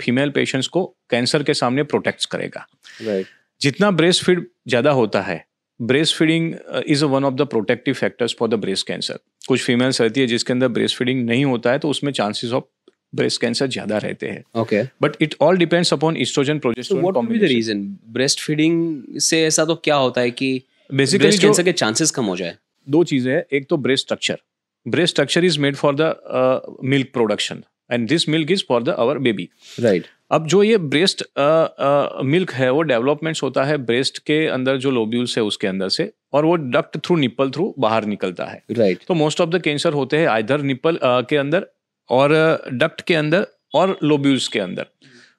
फीमेल पेशेंट्स को कैंसर के सामने प्रोटेक्ट करेगा। राइट। जितना ब्रेस्ट फीड ज़्यादा होता है, breast feeding is one of the protective factors for the breast cancer. कुछ फीमेल्स रहती है जिसके अंदर ब्रेस्ट फीडिंग नहीं होता है तो उसमें चांसेस ऑफ ब्रेस्ट कैंसर ज्यादा रहते हैं। Okay, but it all depends upon oestrogen progesterone combination. The reason breast feeding से ऐसा तो क्या होता है कि बेसिकली ब्रेस्ट कैंसर के चांसेस कम हो जाए? 2 चीजें हैं, एक तो breast structure. Breast structure is made for the milk production and this milk is for the our baby. Right. अब जो ये ब्रेस्ट मिल्क है वो डेवलपमेंट्स होता है ब्रेस्ट के अंदर जो लोब्यूल्स है उसके अंदर से, और वो डक्ट थ्रू निप्पल थ्रू बाहर निकलता है। राइट। तो मोस्ट ऑफ द कैंसर होते हैं आइदर निप्पल के अंदर और डक्ट के अंदर और लोब्यूल्स के अंदर।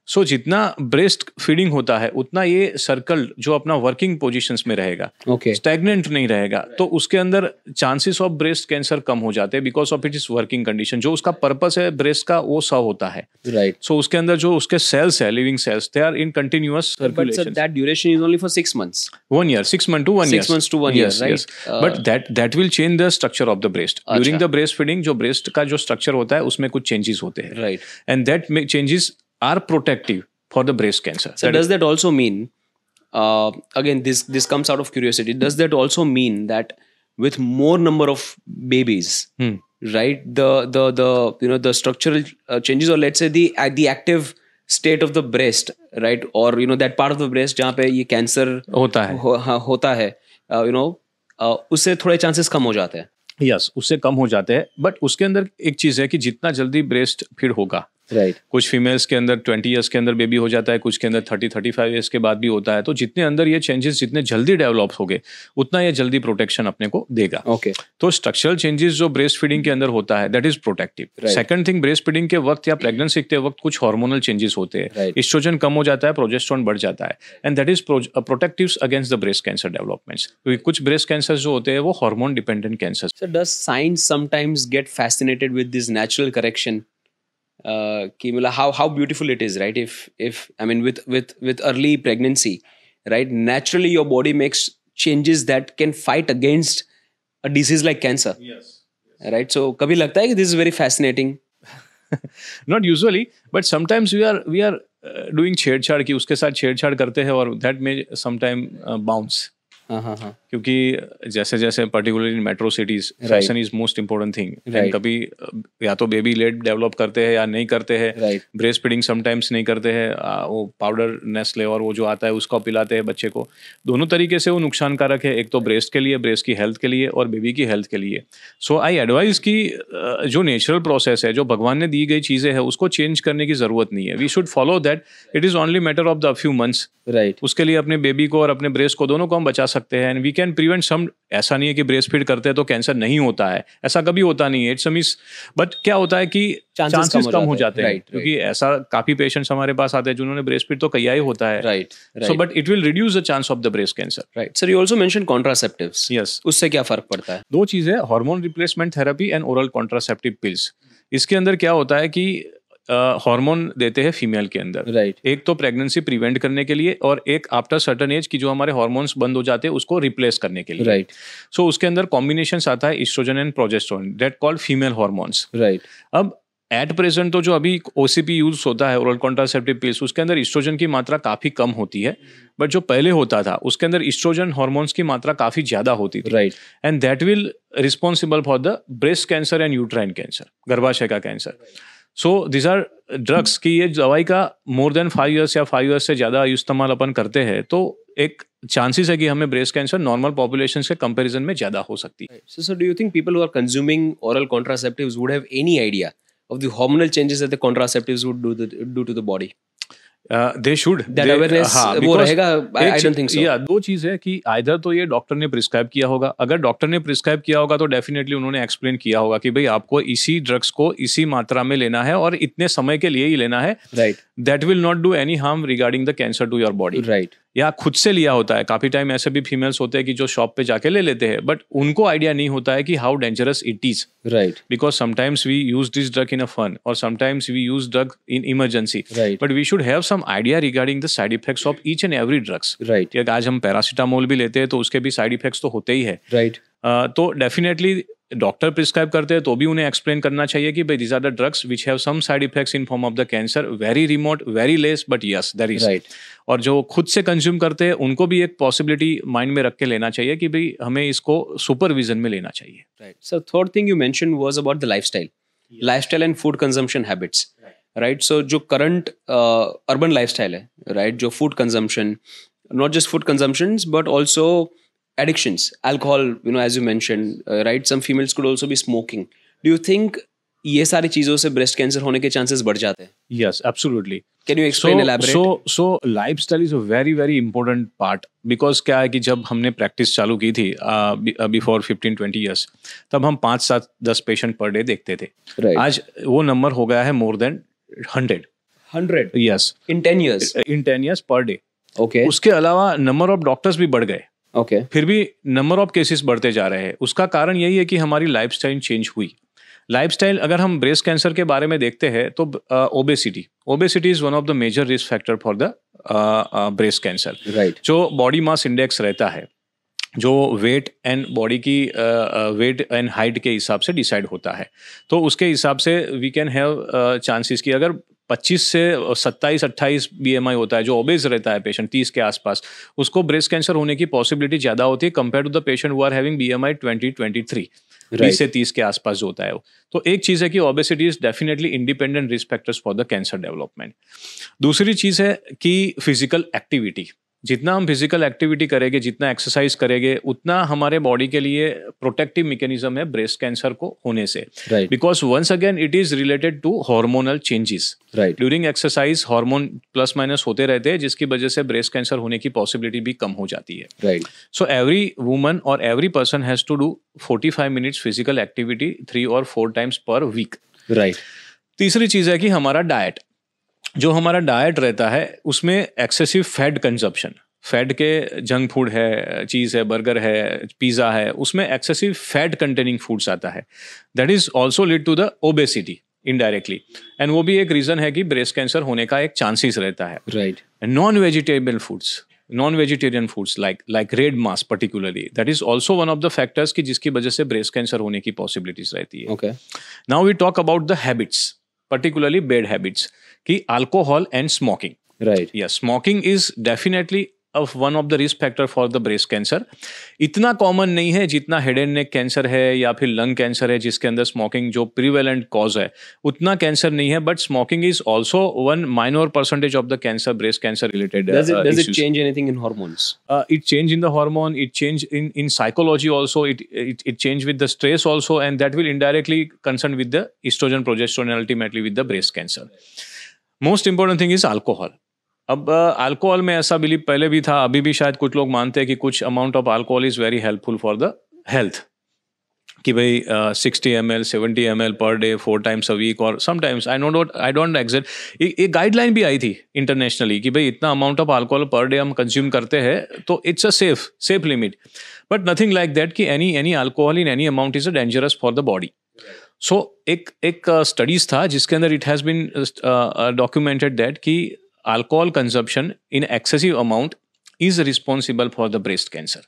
सो जितना ब्रेस्ट फीडिंग होता है उतना ये सर्कल जो अपना वर्किंग पोजीशंस में रहेगा, ओके स्टैग्नेंट नहीं रहेगा, तो उसके अंदर चांसेस ऑफ ब्रेस्ट कैंसर कम हो जाते हैं because of it is working condition. जो उसका पर्पस है ब्रेस्ट का वो सर्व होता है। राइट सो उसके अंदर जो उसके सेल्स है, living cells, they are in continuous but circulation. That duration is only for 6 months 1 year, 6 months to 1 year. 6 months to 1 year, Yes, right? yes. But that will change the structure of the breast. During अच्छा। the breastfeeding जो breast का जो structure होता है उसमें कुछ changes होते हैं, Right. and that changes are protective for the breast cancer. So does that also mean, again, this comes out of curiosity, does that also mean that with more number of babies, right, the the structural changes, or let's say the active state of the breast, right, or that part of the breast जहाँ पे ये cancer होता है, होता है, उससे थोड़े chances कम हो जाते हैं? Yes, उससे कम हो जाते हैं, बट उसके अंदर एक चीज है कि जितना जल्दी ब्रेस्ट फीड होगा, राइट कुछ फीमेल्स के अंदर 20 ईयर्स के अंदर बेबी हो जाता है, कुछ के अंदर 30-35 ईयर्स के बाद भी होता है, तो जितने अंदर ये चेंजेस जितने जल्दी डेवलप होंगे उतना ये जल्दी प्रोटेक्शन अपने को देगा। ओके तो स्ट्रक्चरल चेंजेस जो ब्रेस्ट फीडिंग के अंदर होता है that is protective. Right. Second thing, breast feeding के वक्त या प्रेगनेंसी के वक्त कुछ हार्मोनल चेंजेस होते हैं, Right. एस्ट्रोजन कम हो जाता है, प्रोजेस्टेरोन बढ़ जाता है, and that is protectives against the breast cancer developments. क्योंकि कुछ ब्रेस्ट कैंसर जो होते हैं वो hormone dependent cancer. So does science sometimes get fascinated with this natural correction? कि मतलब how beautiful it is, right? If I mean with early pregnancy, right? Naturally your body makes changes that can fight against a disease like cancer. Yes. Right? So कभी लगता है कि this is very fascinating? Not usually, but sometimes we are doing छेड़छाड़ की उसके साथ छेड़छाड़ करते हैं और that may sometime bounce. हाँ क्योंकि जैसे जैसे particularly in metro cities fashion is most important thing, and कभी या तो बेबी लेट डेवलप करते हैं या नहीं करते हैं, Right. ब्रेस्ट फीडिंग समटाइम्स नहीं करते हैं, वो पाउडर नेस्ले और वो जो आता है उसका पिलाते हैं बच्चे को। दोनों तरीके से वो नुकसानकारक है, एक तो ब्रेस्ट के लिए, ब्रेस्ट की हेल्थ के लिए, और बेबी की हेल्थ के लिए। सो आई एडवाइज कि जो नेचुरल प्रोसेस है, जो भगवान ने दी गई चीज़ें हैं, उसको चेंज करने की ज़रूरत नहीं है। We should follow that, it is only matter of the few months. Right उसके लिए अपने बेबी को और अपने ब्रेस्ट को दोनों को हम बचा सकते हैं, एंड वी कैन प्रिवेंट सम। ऐसा नहीं है कि ब्रेस्ट फीड करते हैं तो कैंसर नहीं होता है, ऐसा कभी होता नहीं है, इट्स अ मिस। बट क्या होता है कि चांसेस कम हो जाते हैं, क्योंकि ऐसा काफी पेशेंट्स हमारे पास आते हैं जिन्होंने ब्रेस्ट फीड तो किया ही होता है। Right so but it will reduce the chance of the breast cancer. Right sir, you also mention contraceptives. Yes, उससे क्या फर्क पड़ता है? दो चीजें, hormone replacement therapy and oral contraceptive pills. इसके अंदर क्या होता है कि हार्मोन देते हैं फीमेल के अंदर, राइट एक तो प्रेगनेंसी प्रिवेंट करने के लिए, और एक आफ्टर सर्टेन एज की जो हमारे हार्मोन्स बंद हो जाते हैं उसको रिप्लेस करने के लिए। राइट सो उसके अंदर कॉम्बिनेशंस आता है oestrogen and progesterone, that called female hormones. Right अब एट प्रेजेंट तो जो अभी ओसीपी यूज होता है, ओरल कॉन्ट्रासेप्टिव पिल्स, उसके अंदर एस्ट्रोजन की मात्रा काफी कम होती है, बट जो पहले होता था उसके अंदर एस्ट्रोजन हार्मोन्स की मात्रा काफी ज्यादा होती थी, right and that will responsible for the breast cancer and uterine cancer, गर्भाशय का cancer. So this are drugs की ये दवाई का मोर देन 5 years या 5 years से ज़्यादा इस्तेमाल अपन करते हैं, तो एक चांसेस है कि हमें ब्रेस्ट कैंसर नॉर्मल पॉपुलेशन के कंपैरिजन में ज़्यादा हो सकती है। So do you think people who are consuming oral contraceptives would have any idea of the hormonal changes that the contraceptives would do to the body? They should, That awareness वो रहेगा? I don't think so. या दो चीज है कि आइदर तो ये डॉक्टर ने प्रिस्क्राइब किया होगा, अगर डॉक्टर ने प्रिस्क्राइब किया होगा तो डेफिनेटली उन्होंने एक्सप्लेन किया होगा कि भाई आपको इसी ड्रग्स को इसी मात्रा में लेना है और इतने समय के लिए ही लेना है, right that will not do any harm regarding the cancer to your body. Right या खुद से लिया होता है, काफी टाइम ऐसे भी फीमेल्स होते हैं कि जो शॉप पे जाके ले लेते हैं, बट उनको आइडिया नहीं होता है कि how dangerous it is, right because sometimes we use this drug in a fun, or sometimes we use drug in emergency, Right. but we should have some idea regarding the side effects of each and every drugs। Right कि आज हम पैरासीटामोल भी लेते हैं तो उसके भी साइड इफेक्ट्स तो होते ही है, राइट तो डेफिनेटली डॉक्टर प्रिस्क्राइब करते हैं तो भी उन्हें एक्सप्लेन करना चाहिए कि भाई these are the drugs which have some side effects in form of the cancer, very remote, very less, but yes there is। Right. और जो खुद से कंज्यूम करते हैं उनको भी एक पॉसिबिलिटी माइंड में रख के लेना चाहिए कि भाई हमें इसको सुपरविजन में लेना चाहिए। Right. So third thing you mentioned was about the lifestyle and food consumption habits. Right. So जो current urban lifestyle है, right? जो food consumption, not just food consumptions but also addictions, alcohol, as you mentioned, right? Some females could also be smoking. Do you think ये सारी चीजों से ब्रेस्ट कैंसर होने के चांसेस बढ़ जाते हैं? Yes, absolutely. Can you explain, elaborate? So lifestyle is a very very important part, because क्या है कि जब हमने प्रैक्टिस चालू की थी बिफोर 15-20 years, तब हम 5-7-10 पेशेंट पर डे देखते थे। Right. आज वो नंबर हो गया है more than 100। 100 yes in 10 years. In 10 years per day. Okay. उसके अलावा नंबर ऑफ डॉक्टर्स भी बढ़ गए, Okay. फिर भी नंबर ऑफ केसेस बढ़ते जा रहे हैं. उसका कारण यही है कि हमारी लाइफस्टाइल चेंज हुई. लाइफस्टाइल, अगर हम ब्रेस्ट कैंसर के बारे में देखते हैं तो obesity is one of the major risk factor for the breast cancer. Right. जो बॉडी मास इंडेक्स रहता है, जो वेट एंड बॉडी की वेट एंड हाइट के हिसाब से डिसाइड होता है, तो उसके हिसाब से वी कैन हैव चांसेस कि अगर 25 से 27-28 BMI होता है, जो ओबेज रहता है पेशेंट 30 के आसपास, उसको ब्रेस्ट कैंसर होने की पॉसिबिलिटी ज़्यादा होती है compare to the patient who are having BMI 20-23. 20 से 30 के आसपास जो होता है वो. तो एक चीज़ है कि obesity is definitely independent risk factors for the cancer development. दूसरी चीज़ है कि फिजिकल एक्टिविटी. जितना हम फिजिकल एक्टिविटी करेंगे, जितना एक्सरसाइज करेंगे, उतना हमारे बॉडी के लिए प्रोटेक्टिव मैकेनिज्म है ब्रेस्ट कैंसर को होने से. Because once again it is related to hormonal changes. During exercise hormone plus minus होते रहते हैं, जिसकी वजह से ब्रेस्ट कैंसर होने की पॉसिबिलिटी भी कम हो जाती है. सो एवरी वुमन और every person has to do 45 minutes physical activity 3 or 4 times per week. तीसरी चीज है कि हमारा डाइट, जो हमारा डाइट रहता है उसमें एक्सेसिव फैट कंजप्शन, फैट के जंक फूड है, चीज़ है, बर्गर है, पिज़्ज़ा है, उसमें एक्सेसिव फैट कंटेनिंग फूड्स आता है. That is also lead to the obesity indirectly, and वो भी एक रीज़न है कि ब्रेस्ट कैंसर होने का एक चांसेस रहता है. Non vegetable foods, non vegetarian foods like red mass particularly, that is also one of the factors की जिसकी वजह से ब्रेस्ट कैंसर होने की पॉसिबिलिटीज रहती है. Now we talk about the habits, particularly bad habits, ki alcohol and smoking. Yes, smoking is definitely one of the risk factor for the breast cancer. इतना कॉमन नहीं है जितना हेड एंड नेक कैंसर है या फिर लंग कैंसर है, जिसके अंदर स्मोकिंग जो प्रीवेलेंट कॉज है, उतना कैंसर नहीं है. But smoking is also one minor percentage of the cancer, breast cancer related. Does it change anything in hormones? It change in the hormone, it change in psychology also, it change with the stress also, and that will indirectly concern with the estrogen, progesterone, and ultimately with the breast cancer. Most important thing is alcohol. अब अल्कोहल में ऐसा बिलीव पहले भी था, अभी भी शायद कुछ लोग मानते हैं कि कुछ amount of alcohol is very helpful for the health, कि भाई 60 ml 70 ml per day 4 times a week, और समटाइम्स आई डोंट एग्जैक्ट, एक गाइडलाइन भी आई थी इंटरनेशनली कि भाई इतना amount of alcohol per day हम कंज्यूम करते हैं तो it's a safe limit. But nothing like that कि any alcohol in any amount is a dangerous for the body. सो एक स्टडीज था जिसके अंदर it has been documented that कि alcohol consumption in excessive amount is responsible for the breast cancer.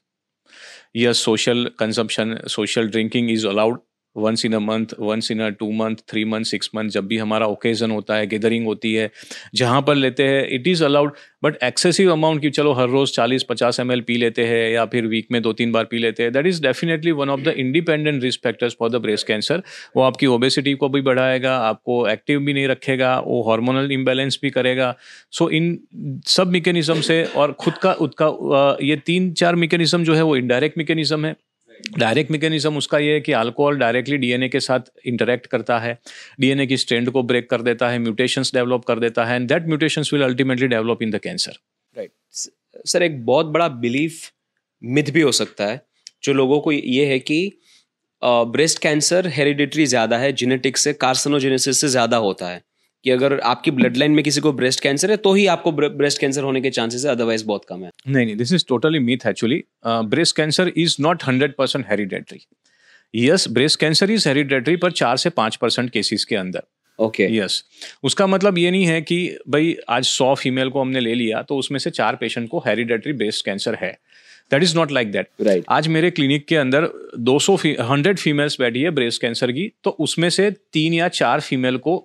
Yes, social consumption, social drinking is allowed once in a month, once in a 2 month, 3 month, 6 month, जब भी हमारा ओकेजन होता है, गैदरिंग होती है, जहाँ पर लेते हैं, it is allowed. But excessive amount की चलो हर रोज़ 40-50 ml पी लेते हैं या फिर वीक में 2-3 बार पी लेते हैं, that is definitely one of the independent risk factors for the breast cancer. वो आपकी ओबेसिटी को भी बढ़ाएगा, आपको एक्टिव भी नहीं रखेगा, वो हार्मोनल इम्बैलेंस भी करेगा. सो इन सब मैकेनिज्म से, और खुद का ये 3-4 मैकेनिज्म जो है वो इनडायरेक्ट मैकेनिज्म है. डायरेक्ट मैकेनिज्म उसका ये है कि अल्कोहल डायरेक्टली डीएनए के साथ इंटरेक्ट करता है, डीएनए की स्ट्रैंड को ब्रेक कर देता है, म्यूटेशंस डेवलप कर देता है, and that mutations will ultimately develop in the cancer. Right sir, एक बहुत बड़ा बिलीफ मिथ भी हो सकता है जो लोगों को ये है कि ब्रेस्ट कैंसर हेरिडिटरी ज़्यादा है, जेनेटिक्स से, कार्सिनोजेनेसिस से ज़्यादा होता है, कि अगर आपकी ब्लड लाइन में किसी को ब्रेस्ट कैंसर है तो ही आपको ब्रेस्ट कैंसर होने के चांसेस है, अदरवाइज बहुत कम है. नहीं, this is totally myth actually. Breast cancer is not 100% hereditary. Yes, breast cancer is hereditary, पर 4 से 5% केसेस के अंदर. Okay, yes. उसका मतलब ये नहीं है कि भाई आज 100 फीमेल को हमने ले लिया तो उसमें से 4 पेशेंट को हेरिडेटरी ब्रेस्ट कैंसर है. That is not like that. Right. आज मेरे क्लिनिक के अंदर 100 फीमेल्स बैठी है ब्रेस्ट कैंसर की, तो उसमें से 3 या 4 फीमेल को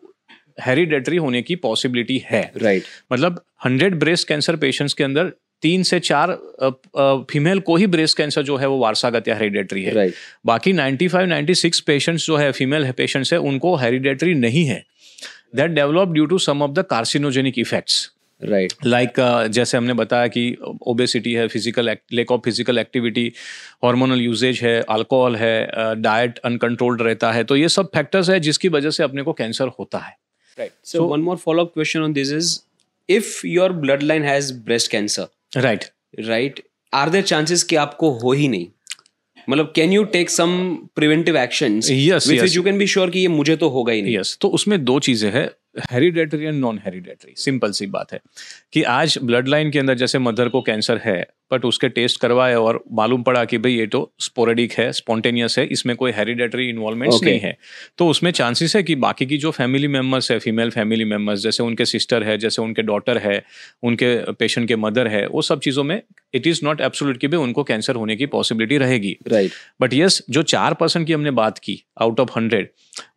हेरिडेटरी होने की पॉसिबिलिटी है. राइट. मतलब 100 ब्रेस्ट कैंसर पेशेंट्स के अंदर 3 से 4 फीमेल को ही ब्रेस्ट कैंसर जो है वो वारसागत या हेरिडेटरी है. राइट. बाकी 95-96 पेशेंट्स जो है फीमेल पेशेंट्स है उनको हेरिडेटरी नहीं है. That develop due to some of the carcinogenic effects. Right. Like जैसे हमने बताया कि ओबेसिटी है, lack of physical activity, hormonal usage है, अल्कोहल है, डाइट अनकंट्रोल्ड रहता है, तो ये सब फैक्टर्स है जिसकी वजह से अपने को कैंसर होता है. Right. So one more follow-up question on this is, if your bloodline has breast cancer, right, are there chances कि आपको हो ही नहीं? मतलब can you take some preventive actions? Yes, which you can be sure कि ये मुझे तो होगा ही नहीं. Yes. तो उसमें 2 चीजें हैं. Hereditary and non hereditary, simple सी बात है कि आज ब्लड लाइन के अंदर जैसे मदर को कैंसर है, बट उसके टेस्ट करवाए और मालूम पड़ा कि भाई ये तो स्पोरेडिक है, स्पॉन्टेनियस है, इसमें कोई हेरिडेटरी इन्वॉल्वमेंट्स नहीं है, तो उसमें चांसेस है कि बाकी की जो फैमिली मेम्बर्स है, फीमेल फैमिली मेम्बर्स, जैसे उनके सिस्टर है, जैसे उनके डॉटर है, उनके पेशेंट के मदर है, वो सब चीज़ों में इट इज़ नॉट एब्सोल्यूट कि भाई उनको कैंसर होने की पॉसिबिलिटी रहेगी, राइट। बट यस, जो 4% की हमने बात की आउट ऑफ 100,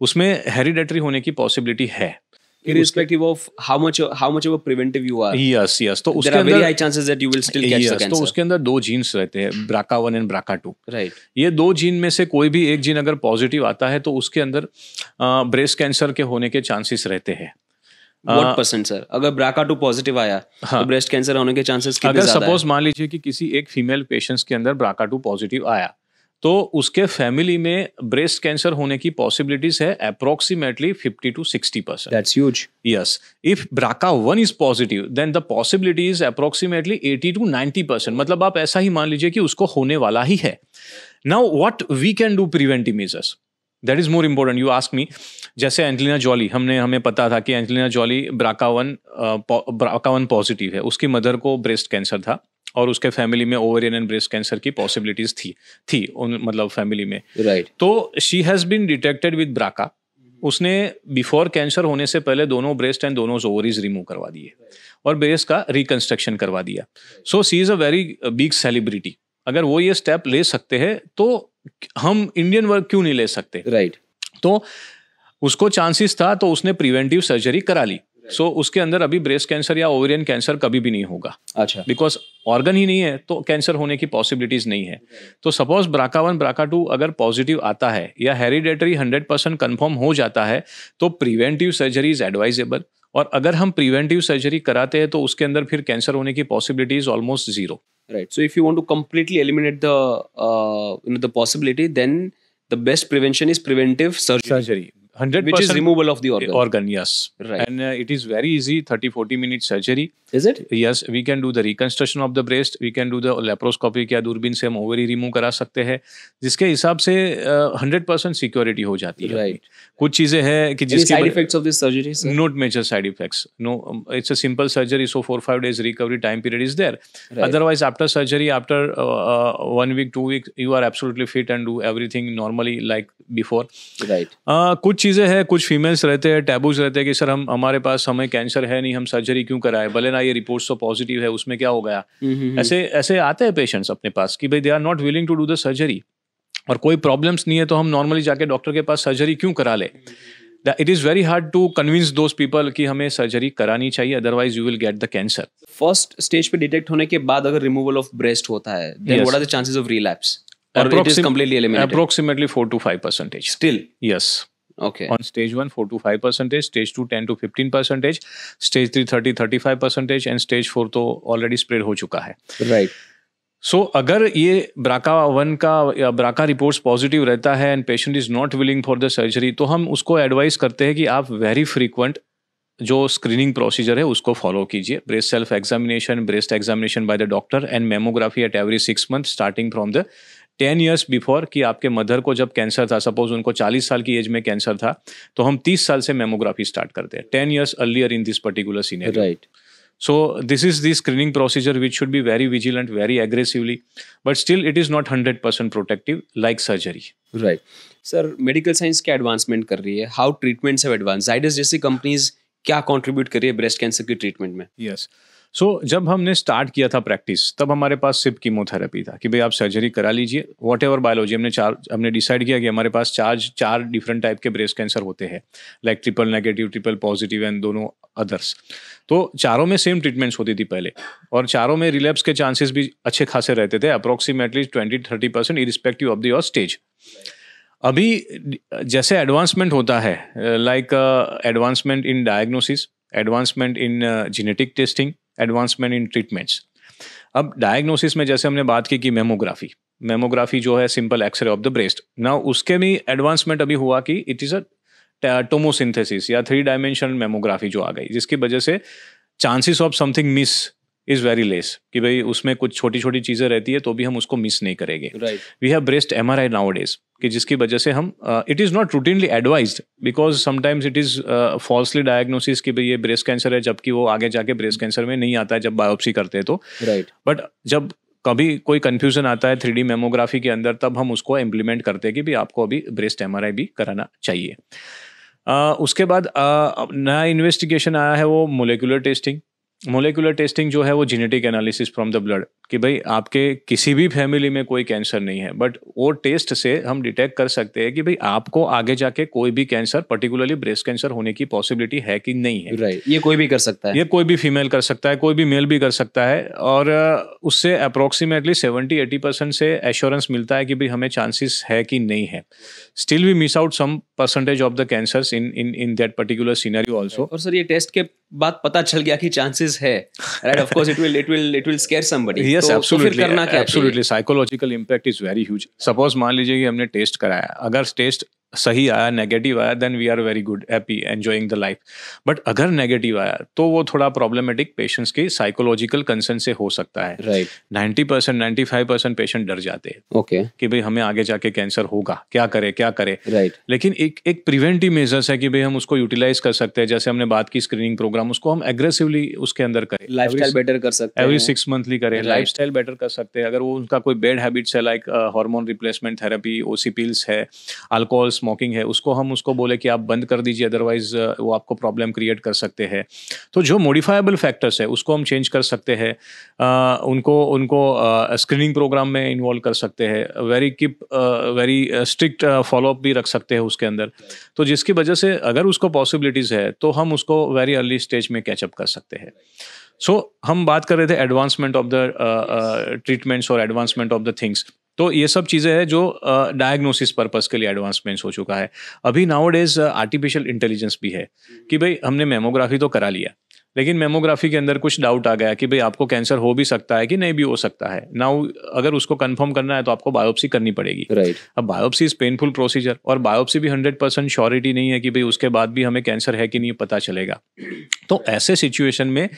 उसमें हेरिडेटरी होने की पॉसिबिलिटी है, irrespective of how much of a preventive you are. Yes, तो उसके There are very अंदर high chances that you will still catch the तो cancer. उसके अंदर 2 जीन्स रहते हैं, BRCA1 एंड BRCA2। Right. ये 2 जीन में से कोई भी एक जीन अगर पॉजिटिव आता है तो उसके अंदर ब्रेस्ट कैंसर के होने के चांसेस रहते हैं। What percent sir? अगर BRCA2 पॉजिटिव आया तो ब्रेस्ट कैंसर होने के चांसेस कितने अगर ज्यादा है? सपोज मान लीजिए कि किसी एक फीमेल पेशेंट्स के अंदर BRCA2 पॉजिटिव आया, तो उसके फैमिली में ब्रेस्ट कैंसर होने की पॉसिबिलिटीज है approximately 50 to 60%। That's huge. Yes. If BRCA1 is positive, then the possibility is approximately 80 to 90%। मतलब आप ऐसा ही मान लीजिए कि उसको होने वाला ही है। Now, what we can do preventive measures? That is more important. You ask me. जैसे एंजेलिना जॉली, हमें पता था कि एंजेलिना जॉली BRCA1 पॉजिटिव है, उसकी मदर को ब्रेस्ट कैंसर था और उसके फैमिली में ओवेरियन एंड ब्रेस्ट कैंसर की पॉसिबिलिटीज थी मतलब फैमिली में, राइट। तो she has been detected with BRCA। उसने बिफोर कैंसर होने से पहले दोनों ब्रेस्ट एंड दोनों ओवरीज रिमूव करवा दिए और ब्रेस्ट का रिकंस्ट्रक्शन करवा दिया। So she is a very big celebrity. अगर वो ये स्टेप ले सकते हैं तो हम इंडियन वर्क क्यों नहीं ले सकते? राइट। तो उसको चांसेस था तो उसने प्रिवेंटिव सर्जरी करा ली। सो उसके अंदर अभी ब्रेस्ट कैंसर या ओवेरियन कैंसर कभी भी नहीं होगा। अच्छा। बिकॉज ऑर्गन ही नहीं है तो कैंसर होने की पॉसिबिलिटीज नहीं है। तो सपोज BRCA1 BRCA2 अगर पॉजिटिव आता है या हेरिडेटरी 100% कंफर्म हो जाता है तो प्रिवेंटिव सर्जरी इज एडवाइजेबल। और अगर हम प्रिवेंटिव सर्जरी कराते हैं तो उसके अंदर फिर कैंसर होने की possibility is almost 0। Right. So if you want to completely eliminate the possibility, then the best prevention is preventive surgery. 100%, which is removal of the organ. Yes. Right. And it is very easy, 30-40 minute surgery. Is it? Yes, we can do the reconstruction of the breast, we can do the laparoscopic या दूरबीन से हम ओवरी रिमूव करा सकते हैं, जिसके हिसाब से 100% सिक्योरिटी हो जाती है। Right. कुछ चीजें हैं कि जिसकी side effects of this surgery, sir? Not major side effects. No, it's a simple surgery, so 4-5 days recovery time period is there. Right. Otherwise, after surgery, after 1 week, 2 weeks, you are absolutely fit and do everything normally like before. Right. कुछ चीज़ें हैं, कुछ फीमेल्स रहते हैं, टैबूज रहते हैं कि सर हमारे पास हमें कैंसर है नहीं, हम सर्जरी क्यों कराए, भले ना ये रिपोर्ट्स तो पॉजिटिव है, उसमें क्या हो गया। ऐसे आते हैं पेशेंट्स अपने पास कि भाई they are not willing to do the surgery, और कोई प्रॉब्लम्स नहीं है तो हम नॉर्मली जाके डॉक्टर के पास सर्जरी क्यों करा ले। It is very hard to convince those people कि हमें सर्जरी करानी चाहिए, otherwise you will get the cancer. First stage पे डिटेक्ट होने के बाद अगर रिमूवल ऑफ ब्रेस्ट होता है, then what are the chances of relapse? Or it is completely eliminated? Approximately 4 to 5%. Still? Yes. Okay. On stage 1, 4 to 5%. Stage 2, 10 to 15%. Stage 3, 30-35%. And stage 4 तो already spread हो चुका है. Right. So अगर ये BRCA1 का या BRCA रिपोर्ट्स पॉजिटिव रहता है and patient is not willing for the surgery, तो हम उसको एडवाइस करते हैं कि आप वेरी फ्रीक्वेंट जो स्क्रीनिंग प्रोसीजर है उसको फॉलो कीजिए। Breast self examination, breast examination by the doctor and mammography at every 6 month starting from the 10 years before. कि आपके मदर को जब कैंसर था, सपोज उनको 40 साल की एज में कैंसर था, तो हम 30 साल से मेमोग्राफी स्टार्ट करते हैं, 10 years earlier in this particular scenario. Right. So this is the screening procedure which should be very vigilant, very aggressively, but still it is not 100% protective like surgery. Right. Sir medical science क्या एडवांसमेंट कर रही है? How treatments have advance? Zydus जैसी कंपनीज क्या कंट्रीब्यूट कर रही है ब्रेस्ट कैंसर की ट्रीटमेंट में? Yes. सो जब हमने स्टार्ट किया था प्रैक्टिस, तब हमारे पास सिर्फ कीमोथेरेपी था कि भाई आप सर्जरी करा लीजिए, वॉट एवर बायोलॉजी। हमने डिसाइड किया कि हमारे पास चार डिफरेंट टाइप के ब्रेस्ट कैंसर होते हैं, like triple negative, triple positive and दोनों अदर्स। तो चारों में सेम ट्रीटमेंट्स होती थी पहले, और चारों में रिलैप्स के चांसेस भी अच्छे खासे रहते थे, approximately 20-30% irrespective of the your stage. अभी जैसे एडवांसमेंट होता है, like advancement in diagnosis, advancement in genetic testing, advancement in treatments. अब डायग्नोसिस में जैसे हमने बात की कि मेमोग्राफी जो है simple x-ray of the breast, ना उसके भी एडवांसमेंट अभी हुआ कि इट इज़ अ टोमोसिंथेसिस या 3 डायमेंशनल मेमोग्राफी जो आ गई, जिसकी वजह से chances of something miss is very less, कि भाई उसमें कुछ छोटी छोटी चीज़ें रहती है तो भी हम उसको मिस नहीं करेंगे। Right. We have breast MRI nowadays, कि जिसकी वजह से हम it is not routinely advised because sometimes it is falsely diagnosis कि भाई ये ब्रेस्ट कैंसर है, जबकि वो आगे जाके ब्रेस्ट कैंसर में नहीं आता है जब बायोप्सी करते हैं तो। राइट। बट जब कभी कोई कंफ्यूजन आता है 3D मेमोग्राफी के अंदर, तब हम उसको इम्प्लीमेंट करते हैं कि भाई आपको अभी ब्रेस्ट MRI भी कराना चाहिए। उसके बाद नया इन्वेस्टिगेशन आया है वो मोलिकुलर टेस्टिंग। मोलिकुलर टेस्टिंग जो है वो genetic analysis from the blood, कि भाई आपके किसी भी फैमिली में कोई कैंसर नहीं है, बट वो टेस्ट से हम डिटेक्ट कर सकते हैं कि भाई आपको आगे जाके कोई भी कैंसर, पर्टिकुलरली ब्रेस्ट कैंसर होने की पॉसिबिलिटी है कि नहीं है। राइट। ये कोई भी कर सकता है, ये कोई भी फीमेल कर सकता है, कोई भी मेल भी कर सकता है, और उससे अप्रोक्सीमेटली 70-80% से एश्योरेंस मिलता है कि भाई हमें चांसेस है कि नहीं है। Still we miss out some percentage of the cancers in that particular scenario also. और सर ये टेस्ट के बाद पता चल गया कि चांसेस है, right, of course it will scare somebody. Yes, तो absolutely, फिर करना क्या absolutely. Psychological impact is very huge. Suppose मान लीजिए कि हमने टेस्ट कराया, अगर टेस्ट सही आया, नेगेटिव आया, then we are very good, happy, enjoying the life. But अगर नेगेटिव आया तो वो थोड़ा प्रॉब्लमेटिक पेशेंट्स की साइकोलॉजिकल कंसर्न से हो सकता है। राइट। 90% 95% पेशेंट डर जाते हैं ओके कि भाई हमें आगे जाके कैंसर होगा, क्या करे। राइट। लेकिन एक प्रिवेंटिव मेजर्स है कि भाई हम उसको यूटिलाइज कर सकते हैं। जैसे हमने बात की स्क्रीनिंग प्रोग्राम, उसको हम एग्रेसिवली उसके अंदर करें, लाइफस्टाइल बेटर कर सकते हैं, एवरी 6 मंथली करें, Right. लाइफस्टाइल बेटर कर सकते हैं। अगर वो उनका कोई बैड हैबिट्स है, लाइक हार्मोन रिप्लेसमेंट थेरेपी, ओसी पिल्स है, अल्कोहल, स्मोकिंग है, उसको हम उसको बोले कि आप बंद कर दीजिए, अदरवाइज वो आपको प्रॉब्लम क्रिएट कर सकते हैं। तो जो मॉडिफाइबल फैक्टर्स है उसको हम चेंज कर सकते हैं। उनको स्क्रीनिंग प्रोग्राम में इन्वॉल्व कर सकते हैं, वेरी स्ट्रिक्ट फॉलोअप भी रख सकते हैं उसके अंदर। तो जिसकी वजह से अगर उसको पॉसिबिलिटीज है तो हम उसको वेरी अर्ली स्टेज में कैचअप कर सकते हैं। सो हम बात कर रहे थे एडवांसमेंट ऑफ द ट्रीटमेंट्स और एडवांसमेंट ऑफ द थिंग्स। तो ये सब चीज़ें हैं जो डायग्नोसिस पर्पस के लिए एडवांसमेंट्स हो चुका है। अभी नाउअडेज आर्टिफिशियल इंटेलिजेंस भी है कि भाई हमने मेमोग्राफी तो करा लिया, लेकिन मेमोग्राफी के अंदर कुछ डाउट आ गया कि भाई आपको कैंसर हो भी सकता है कि नहीं भी हो सकता है। नाउ अगर उसको कंफर्म करना है तो आपको बायोप्सी करनी पड़ेगी। राइट। अब बायोप्सी इज पेनफुल प्रोसीजर, और बायोप्सी भी 100% श्योरिटी नहीं है कि भाई उसके बाद भी हमें कैंसर है कि नहीं पता चलेगा। तो ऐसे सिचुएशन में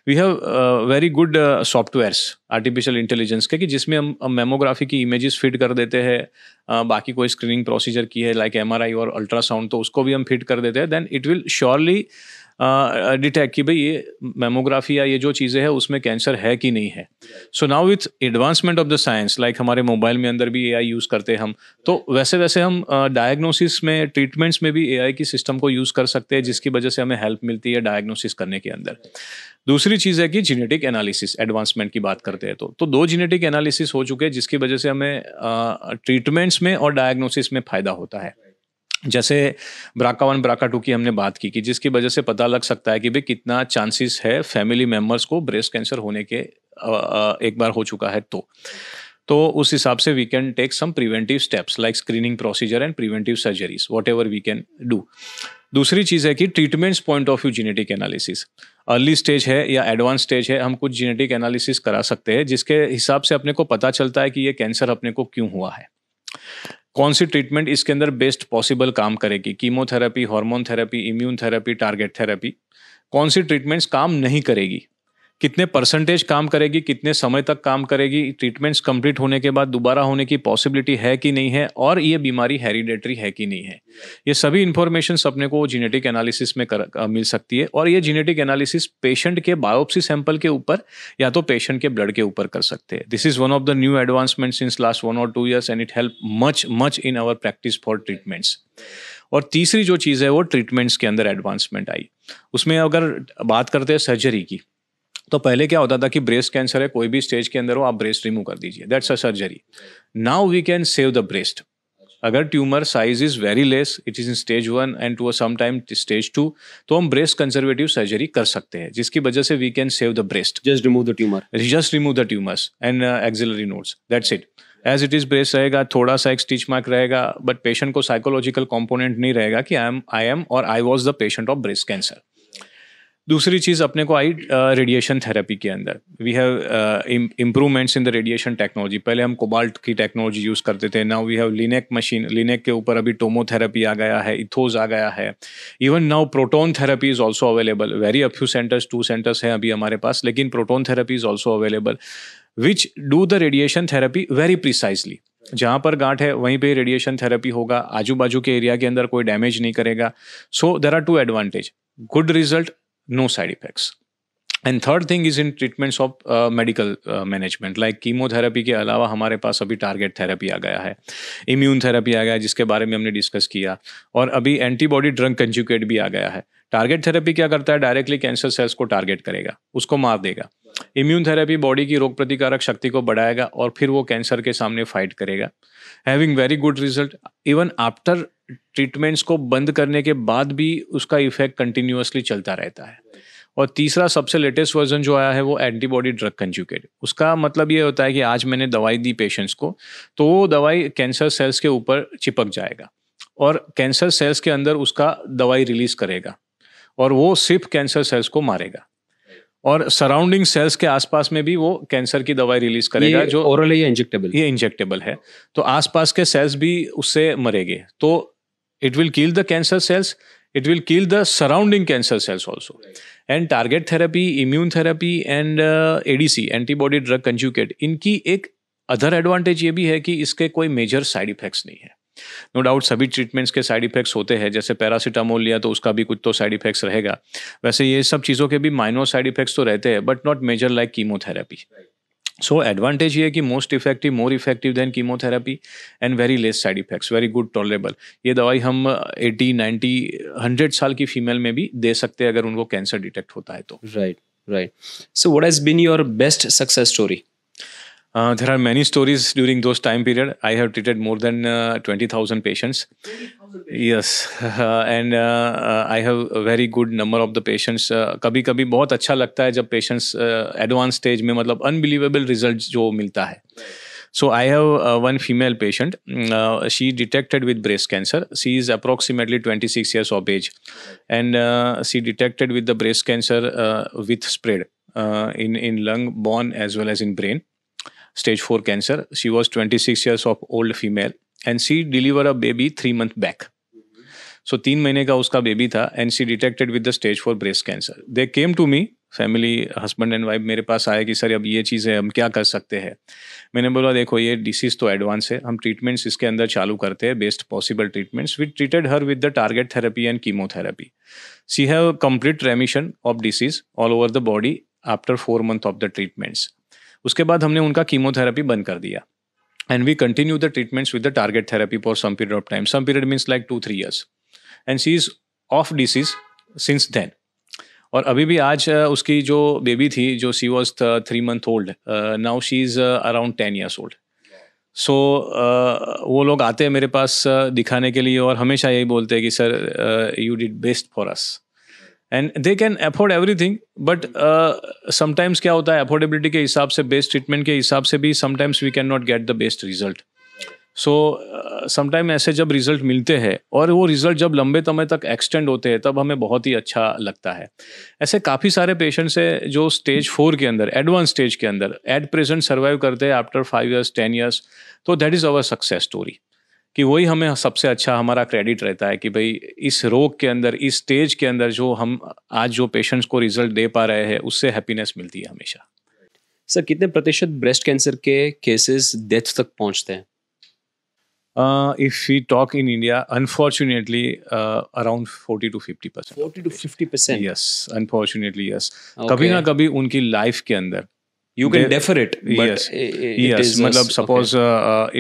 we have very good softwares artificial intelligence के, कि जिसमें हम मेमोग्राफी की इमेजेस फिट कर देते हैं, बाकी कोई स्क्रीनिंग प्रोसीजर की है लाइक MRI और अल्ट्रासाउंड, तो उसको भी हम फिट कर देते हैं। Then it will surely detect कि भाई ये मेमोग्राफी या ये जो चीज़ें हैं उसमें कैंसर है कि नहीं है। So now with advancement of the science, like हमारे मोबाइल में अंदर भी AI यूज़ करते हैं हम, तो वैसे वैसे हम डायग्नोसिस में, ट्रीटमेंट्स में भी AI की सिस्टम को यूज़ कर सकते हैं, जिसकी वजह से हमें हेल्प मिलती है डायग्नोसिस करने के अंदर। दूसरी चीज़ है कि जेनेटिक एनालिसिस, एडवांसमेंट की बात करते हैं तो 2 जेनेटिक एनालिसिस हो चुके हैं, जिसकी वजह से हमें ट्रीटमेंट्स में और डायग्नोसिस में फ़ायदा होता है। जैसे BRCA1 BRCA2 की हमने बात की, कि जिसकी वजह से पता लग सकता है कि भाई कितना चांसेस है फैमिली मेम्बर्स को ब्रेस्ट कैंसर होने के, एक बार हो चुका है तो उस हिसाब से we can take some preventive steps like screening procedure and preventive surgeries, whatever we can do. दूसरी चीज़ है कि treatments point of view genetic analysis, early stage है या एडवांस स्टेज है, हम कुछ जेनेटिक एनालिसिस करा सकते हैं, जिसके हिसाब से अपने को पता चलता है कि ये कैंसर अपने को क्यों हुआ है, कौन सी ट्रीटमेंट इसके अंदर बेस्ट पॉसिबल काम करेगी, chemotherapy, hormone therapy, immune therapy, target therapy, कौन सी ट्रीटमेंट्स काम नहीं करेगी, कितने परसेंटेज काम करेगी, कितने समय तक काम करेगी, ट्रीटमेंट्स कंप्लीट होने के बाद दोबारा होने की पॉसिबिलिटी है कि नहीं है, और ये बीमारी हेरिडेटरी है कि नहीं है। ये सभी इंफॉर्मेशंस अपने को जेनेटिक एनालिसिस में मिल सकती है, और ये जेनेटिक एनालिसिस पेशेंट के बायोप्सी सैंपल के ऊपर या तो पेशेंट के ब्लड के ऊपर कर सकते हैं। This is one of the new advancement since last 1 or 2 years and it help much in our practice for treatments. और तीसरी जो चीज़ है वो ट्रीटमेंट्स के अंदर एडवांसमेंट आई। उसमें अगर बात करते हैं सर्जरी की, तो पहले क्या होता था कि ब्रेस्ट कैंसर है, कोई भी स्टेज के अंदर हो, आप ब्रेस्ट रिमूव कर दीजिए, that's a surgery. Now we can save the breast. अगर tumour size is very less, it is in stage 1 and to sometime stage 2, तो हम ब्रेस्ट कंजर्वेटिव सर्जरी कर सकते हैं, जिसकी वजह से we can save the breast. Just remove the tumours and axillary nodes, that's it. As it is breast रहेगा, थोड़ा सा एक स्टिच मार्क रहेगा, बट पेशेंट को साइकोलॉजिकल कंपोनेंट नहीं रहेगा कि आई एम और I was the patient of breast cancer. दूसरी चीज़ अपने को आई रेडिएशन थेरेपी के अंदर। We have improvements in the radiation technology. पहले हम कोबाल्ट की टेक्नोलॉजी यूज़ करते थे, नाउ वी हैव लिनेक मशीन। लिनेक के ऊपर अभी टोमोथेरेपी आ गया है, इथोज आ गया है, even now proton therapy is also available. Very a few centres, 2 centres हैं अभी हमारे पास, लेकिन proton therapy is also available which do the radiation therapy very precisely. जहाँ पर गांठ है वहीं पे रेडिएशन थेरेपी होगा, आजू बाजू के एरिया के अंदर कोई डैमेज नहीं करेगा. So there are two advantage, good result, no side effects. And third thing is in treatments of medical management, like chemotherapy के अलावा हमारे पास अभी टारगेट थेरेपी आ गया है, इम्यून थेरेपी आ गया है जिसके बारे में हमने डिस्कस किया, और अभी एंटीबॉडी ड्रग कंजुगेट भी आ गया है. टारगेट थेरेपी क्या करता है, डायरेक्टली कैंसर सेल्स को टारगेट करेगा, उसको मार देगा. इम्यून थेरेपी बॉडी की रोग प्रतिकारक शक्ति को बढ़ाएगा और फिर वो कैंसर के सामने फाइट करेगा, having very good result. Even after treatments को बंद करने के बाद भी उसका इफेक्ट कंटिन्यूअसली चलता रहता है. और तीसरा सबसे लेटेस्ट वर्जन जो आया है वो एंटीबॉडी ड्रग कंजुगेट. उसका मतलब ये होता है कि आज मैंने दवाई दी पेशेंट्स को, तो वो दवाई कैंसर सेल्स के ऊपर चिपक जाएगा और कैंसर सेल्स के अंदर उसका दवाई रिलीज करेगा और वो सिर्फ कैंसर सेल्स को मारेगा, और सराउंडिंग सेल्स के आसपास में भी वो कैंसर की दवाई रिलीज करेगा. जो ओरल है या इंजेक्टेबल? ये इंजेक्टेबल है, तो आसपास के सेल्स भी उससे मरेंगे. तो it will kill the cancer cells, it will kill the surrounding cancer cells also. And target therapy, immune therapy and ADC, antibody drug conjugate, इनकी एक अदर एडवांटेज ये भी है कि इसके कोई मेजर साइड इफेक्ट्स नहीं है. नो डाउट सभी ट्रीटमेंट्स के साइड इफेक्ट्स होते हैं, जैसे पैरासीटामोल लिया तो उसका भी कुछ तो साइड इफेक्ट्स रहेगा, वैसे ये सब चीज़ों के भी माइनर साइड इफेक्ट्स तो रहते हैं, but not major like chemotherapy. So advantage ये है कि most effective, more effective than chemotherapy, and very less side effects, very good tolerable. ये दवाई हम 80, 90, 100 साल की फीमेल में भी दे सकते हैं अगर उनको कैंसर डिटेक्ट होता है तो. Right, right. So what has been your best success story? There are many stories during those time period. I have treated more than 20,000 patients. 20,000 patients. Yes, and I have a very good number of the patients. कभी कभी बहुत अच्छा लगता है जब patients advanced stage में, मतलब unbelievable results जो मिलता है. So I have one female patient. She detected with breast cancer. She is approximately 26 years of age, and she detected with the breast cancer with spread in lung, bone as well as in brain. Stage 4 cancer. She was 26 years of old female and she delivered a baby 3 months back. So 3 महीने का उसका बेबी था and she detected with the stage 4 breast cancer. They came to me, family, husband and wife मेरे पास आए कि सर अब ये चीज़ है, हम क्या कर सकते हैं. मैंने बोला देखो ये डिसीज़ तो एडवांस है, हम ट्रीटमेंट्स इसके अंदर चालू करते हैं, best possible treatments. We treated her with the target therapy and chemotherapy. She have complete remission of disease all over the body after 4 months of the treatments. उसके बाद हमने उनका कीमोथेरेपी बंद कर दिया and we continue the treatments with the target therapy for some period of time. Some period means like 2-3 years, and she is off disease since then. और अभी भी आज उसकी जो बेबी थी, जो she was 3 months old, now she is around 10 years old. So वो लोग आते हैं मेरे पास दिखाने के लिए और हमेशा यही बोलते हैं कि sir you did best for us. And they can afford everything, but sometimes क्या होता है, अफोर्डेबिलिटी के हिसाब से, बेस्ट ट्रीटमेंट के हिसाब से भी sometimes we can not get the best result. So sometime ऐसे जब रिजल्ट मिलते हैं और वो रिजल्ट जब लंबे समय तक एक्सटेंड होते हैं तब हमें बहुत ही अच्छा लगता है. ऐसे काफ़ी सारे पेशेंट्स हैं जो स्टेज 4 के अंदर, एडवांस स्टेज के अंदर एट प्रेजेंट सर्वाइव करते हैं आफ्टर 5 years, 10 years. तो that is our success story, कि वही हमें सबसे अच्छा हमारा क्रेडिट रहता है कि भाई इस रोग के अंदर, इस स्टेज के अंदर जो हम आज जो पेशेंट्स को रिजल्ट दे पा रहे हैं उससे हैप्पीनेस मिलती है हमेशा. सर कितने प्रतिशत ब्रेस्ट कैंसर के केसेस डेथ तक पहुंचते हैं? If we talk in India, unfortunately, around 40 to 50%. 40 to 50%? Yes, unfortunately, yes. Okay. कभी ना कभी उनकी लाइफ के अंदर you can defer it, but yes, it yes. is मतलब suppose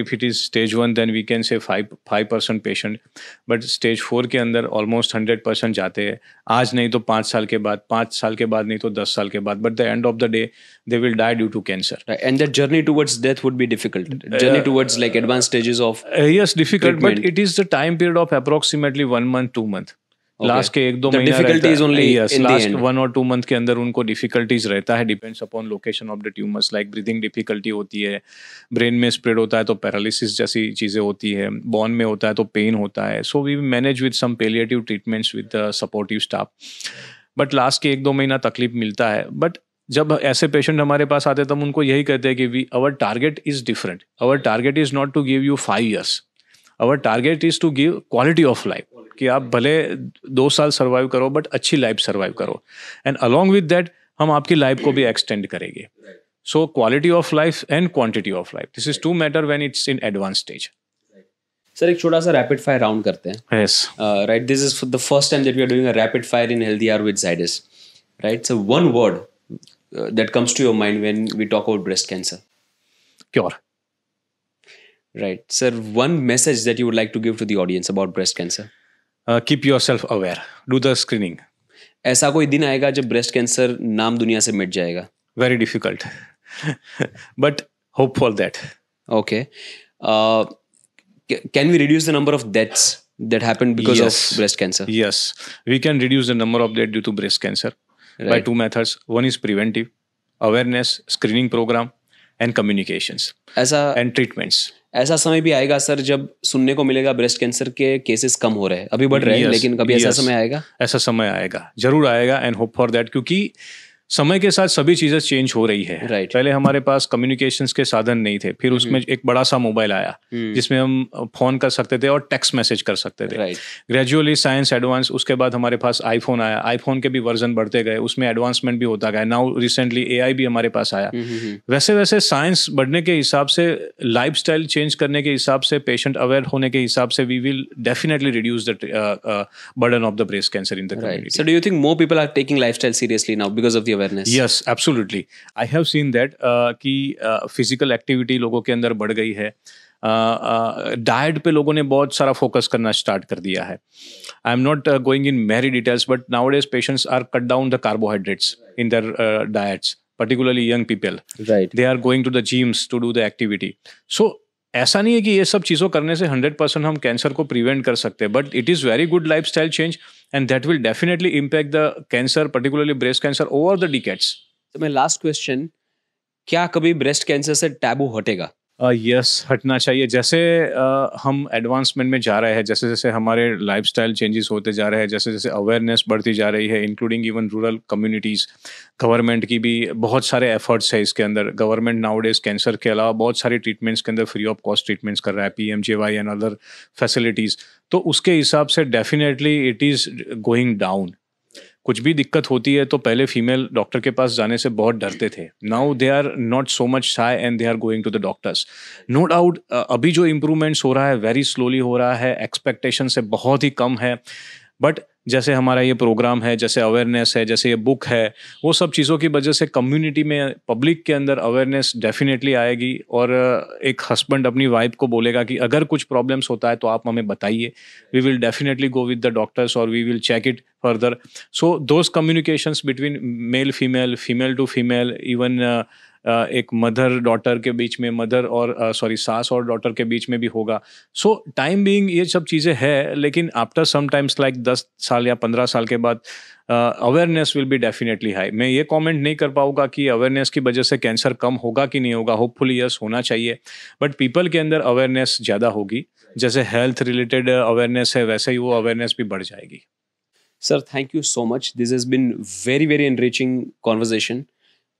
if it is stage 1, then we can say 5% patient, but stage 4 के अंदर almost 100% जाते हैं. आज नहीं तो 5 साल के बाद, 5 साल के बाद नहीं तो 10 साल के बाद, but the end of the day they will die due to cancer. Right. And that journey towards death would be difficult. Journey towards like advanced stages of yes, difficult, treatment. but it is the time period of approximately 1 month, 2 months. Last के 1-2 The महीना difficulty is only in the last end. 1 or 2 month के अंदर उनको डिफिकल्टीज रहता है, depends upon location of the tumours, like breathing difficulty होती है, ब्रेन में स्प्रेड होता है तो पैरालिसिस जैसी चीज़ें होती है, बॉन में होता है तो पेन होता है. So we manage with some palliative treatments with supportive staff, but last के 1-2 महीना तकलीफ मिलता है. बट जब ऐसे पेशेंट हमारे पास आते हैं तब उनको यही कहते हैं कि our target is different. Our target is not to give you 5 years, our target is to give quality of life, कि आप भले 2 साल सर्वाइव करो बट अच्छी लाइफ सर्वाइव करो, एंड अलॉन्ग विद दैट हम आपकी लाइफ को भी एक्सटेंड करेंगे. So quality of life and quantity of life. This is two matter when it's in advanced stage. Sir एक छोटा सा रैपिड फायर राउंड करते हैं. Yes. Right, this is the first time that we are doing a rapid fire in Healthy Hour with Zydus. Right, so one word that comes to your mind when we talk about breast cancer. Cure. Right, sir, one message that you would like to give to the audience about breast cancer. Keep yourself aware. Do the screening. ऐसा कोई दिन आएगा जब ब्रेस्ट कैंसर नाम दुनिया से मिट जाएगा. Very difficult. But hope for that. Okay. Can we reduce the number of deaths that happen because of breast cancer? Yes, we can reduce the number of deaths due to breast cancer by two methods. One is preventive, awareness, screening program, and communications. And treatments. ऐसा समय भी आएगा सर जब सुनने को मिलेगा ब्रेस्ट कैंसर के केसेस कम हो रहे हैं. अभी बढ़ रहे हैं, लेकिन कभी ऐसा समय आएगा? ऐसा समय आएगा, जरूर आएगा. एंड होप फॉर दैट, क्योंकि समय के साथ सभी चीजें चेंज हो रही है. पहले हमारे पास कम्युनिकेशंस के साधन नहीं थे, फिर उसमें एक बड़ा सा मोबाइल आया जिसमें हम फोन कर सकते थे और टेक्स्ट मैसेज कर सकते थे. ग्रेजुअली साइंस एडवांस, उसके बाद हमारे पास आईफोन आया, आईफोन के भी वर्जन बढ़ते गए, उसमें एडवांसमेंट भी होता गया. नाउ रिसेंटली AI भी हमारे पास आया. वैसे वैसे साइंस बढ़ने के हिसाब से, लाइफस्टाइल चेंज करने के हिसाब से, पेशेंट अवेयर होने के हिसाब से, we will definitely reduce the burden of the breast cancer in the community. So do you think more people are taking lifestyle seriously now because of the awareness? Yes, absolutely. I have seen that कि फिजिकल एक्टिविटी लोगों के अंदर बढ़ गई है. डाइट पे लोगों ने बहुत सारा फोकस करना स्टार्ट कर दिया है. I am not going in many details, but nowadays patients are cut down the carbohydrates in their diets, particularly young people. Right. They are going to the gyms to do the activity. So ऐसा नहीं है कि ये सब चीज़ों करने से 100% हम कैंसर को प्रिवेंट कर सकते हैं, but it is very good lifestyle change and that will definitely impact the cancer, particularly breast cancer, over the decades. तो मैं लास्ट क्वेश्चन, क्या कभी ब्रेस्ट कैंसर से टैबू हटेगा? यस, हटना चाहिए. जैसे हम एडवांसमेंट में जा रहे हैं, जैसे जैसे हमारे लाइफस्टाइल चेंजेस होते जा रहे हैं, जैसे जैसे अवेयरनेस बढ़ती जा रही है, including even rural communities, government की भी बहुत सारे एफर्ट्स है इसके अंदर. गवर्नमेंट नाउडेज कैंसर के अलावा बहुत सारी ट्रीटमेंट्स के अंदर फ्री ऑफ कॉस्ट ट्रीटमेंट्स कर रहा है, PMJY एंड अदर फैसिलिटीज़. तो उसके हिसाब से definitely it is going down. कुछ भी दिक्कत होती है तो पहले फीमेल डॉक्टर के पास जाने से बहुत डरते थे. Now they are not so much shy and they are going to the doctors. No doubt अभी जो इम्प्रूवमेंट्स हो रहा है वेरी स्लोली हो रहा है, एक्सपेक्टेशन से बहुत ही कम है. बट जैसे हमारा ये प्रोग्राम है, जैसे अवेयरनेस है, जैसे ये बुक है, वो सब चीज़ों की वजह से कम्युनिटी में, पब्लिक के अंदर अवेयरनेस डेफिनेटली आएगी. और एक हस्बैंड अपनी वाइफ को बोलेगा कि अगर कुछ प्रॉब्लम्स होता है तो आप हमें बताइए, we will definitely go with the doctors और we will check it further. So those communications between male female, female to female, even एक मदर डॉटर के बीच में, मदर और सास और डॉटर के बीच में भी होगा. सो टाइम बीइंग ये सब चीज़ें है, लेकिन आफ्टर सम टाइम्स लाइक 10 साल या 15 साल के बाद awareness will be definitely high. मैं ये कमेंट नहीं कर पाऊंगा कि अवेयरनेस की वजह से कैंसर कम होगा कि नहीं होगा. होपफुली यस, होना चाहिए, बट पीपल के अंदर अवेयरनेस ज़्यादा होगी. जैसे हेल्थ रिलेटेड अवेयरनेस है, वैसे ही वो अवेयरनेस भी बढ़ जाएगी. Sir, thank you so much. This has been very very enriching conversation.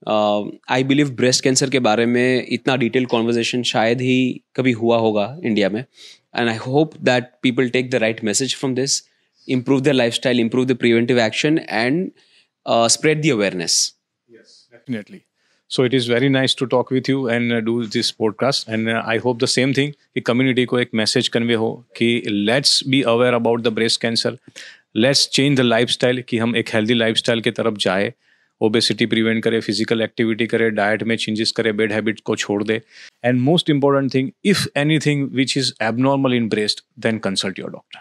I believe breast cancer के बारे में इतना डिटेल कॉन्वर्जेशन शायद ही कभी हुआ होगा इंडिया में. And I hope that people take the right message from this, improve their lifestyle, improve the preventive action, and spread the awareness. Yes, definitely. So it is very nice to talk with you and do this podcast. And I hope the same thing कि community को एक message convey हो कि let's be aware about the breast cancer. Let's change the lifestyle कि हम एक healthy lifestyle की तरफ जाए. ओबेसिटी प्रिवेंट करे, फिजिकल एक्टिविटी करे, डाइट में चेंजेस करे, बैड हैबिट को छोड़ दे. And most important thing, if anything which is abnormal in breast, then consult your doctor.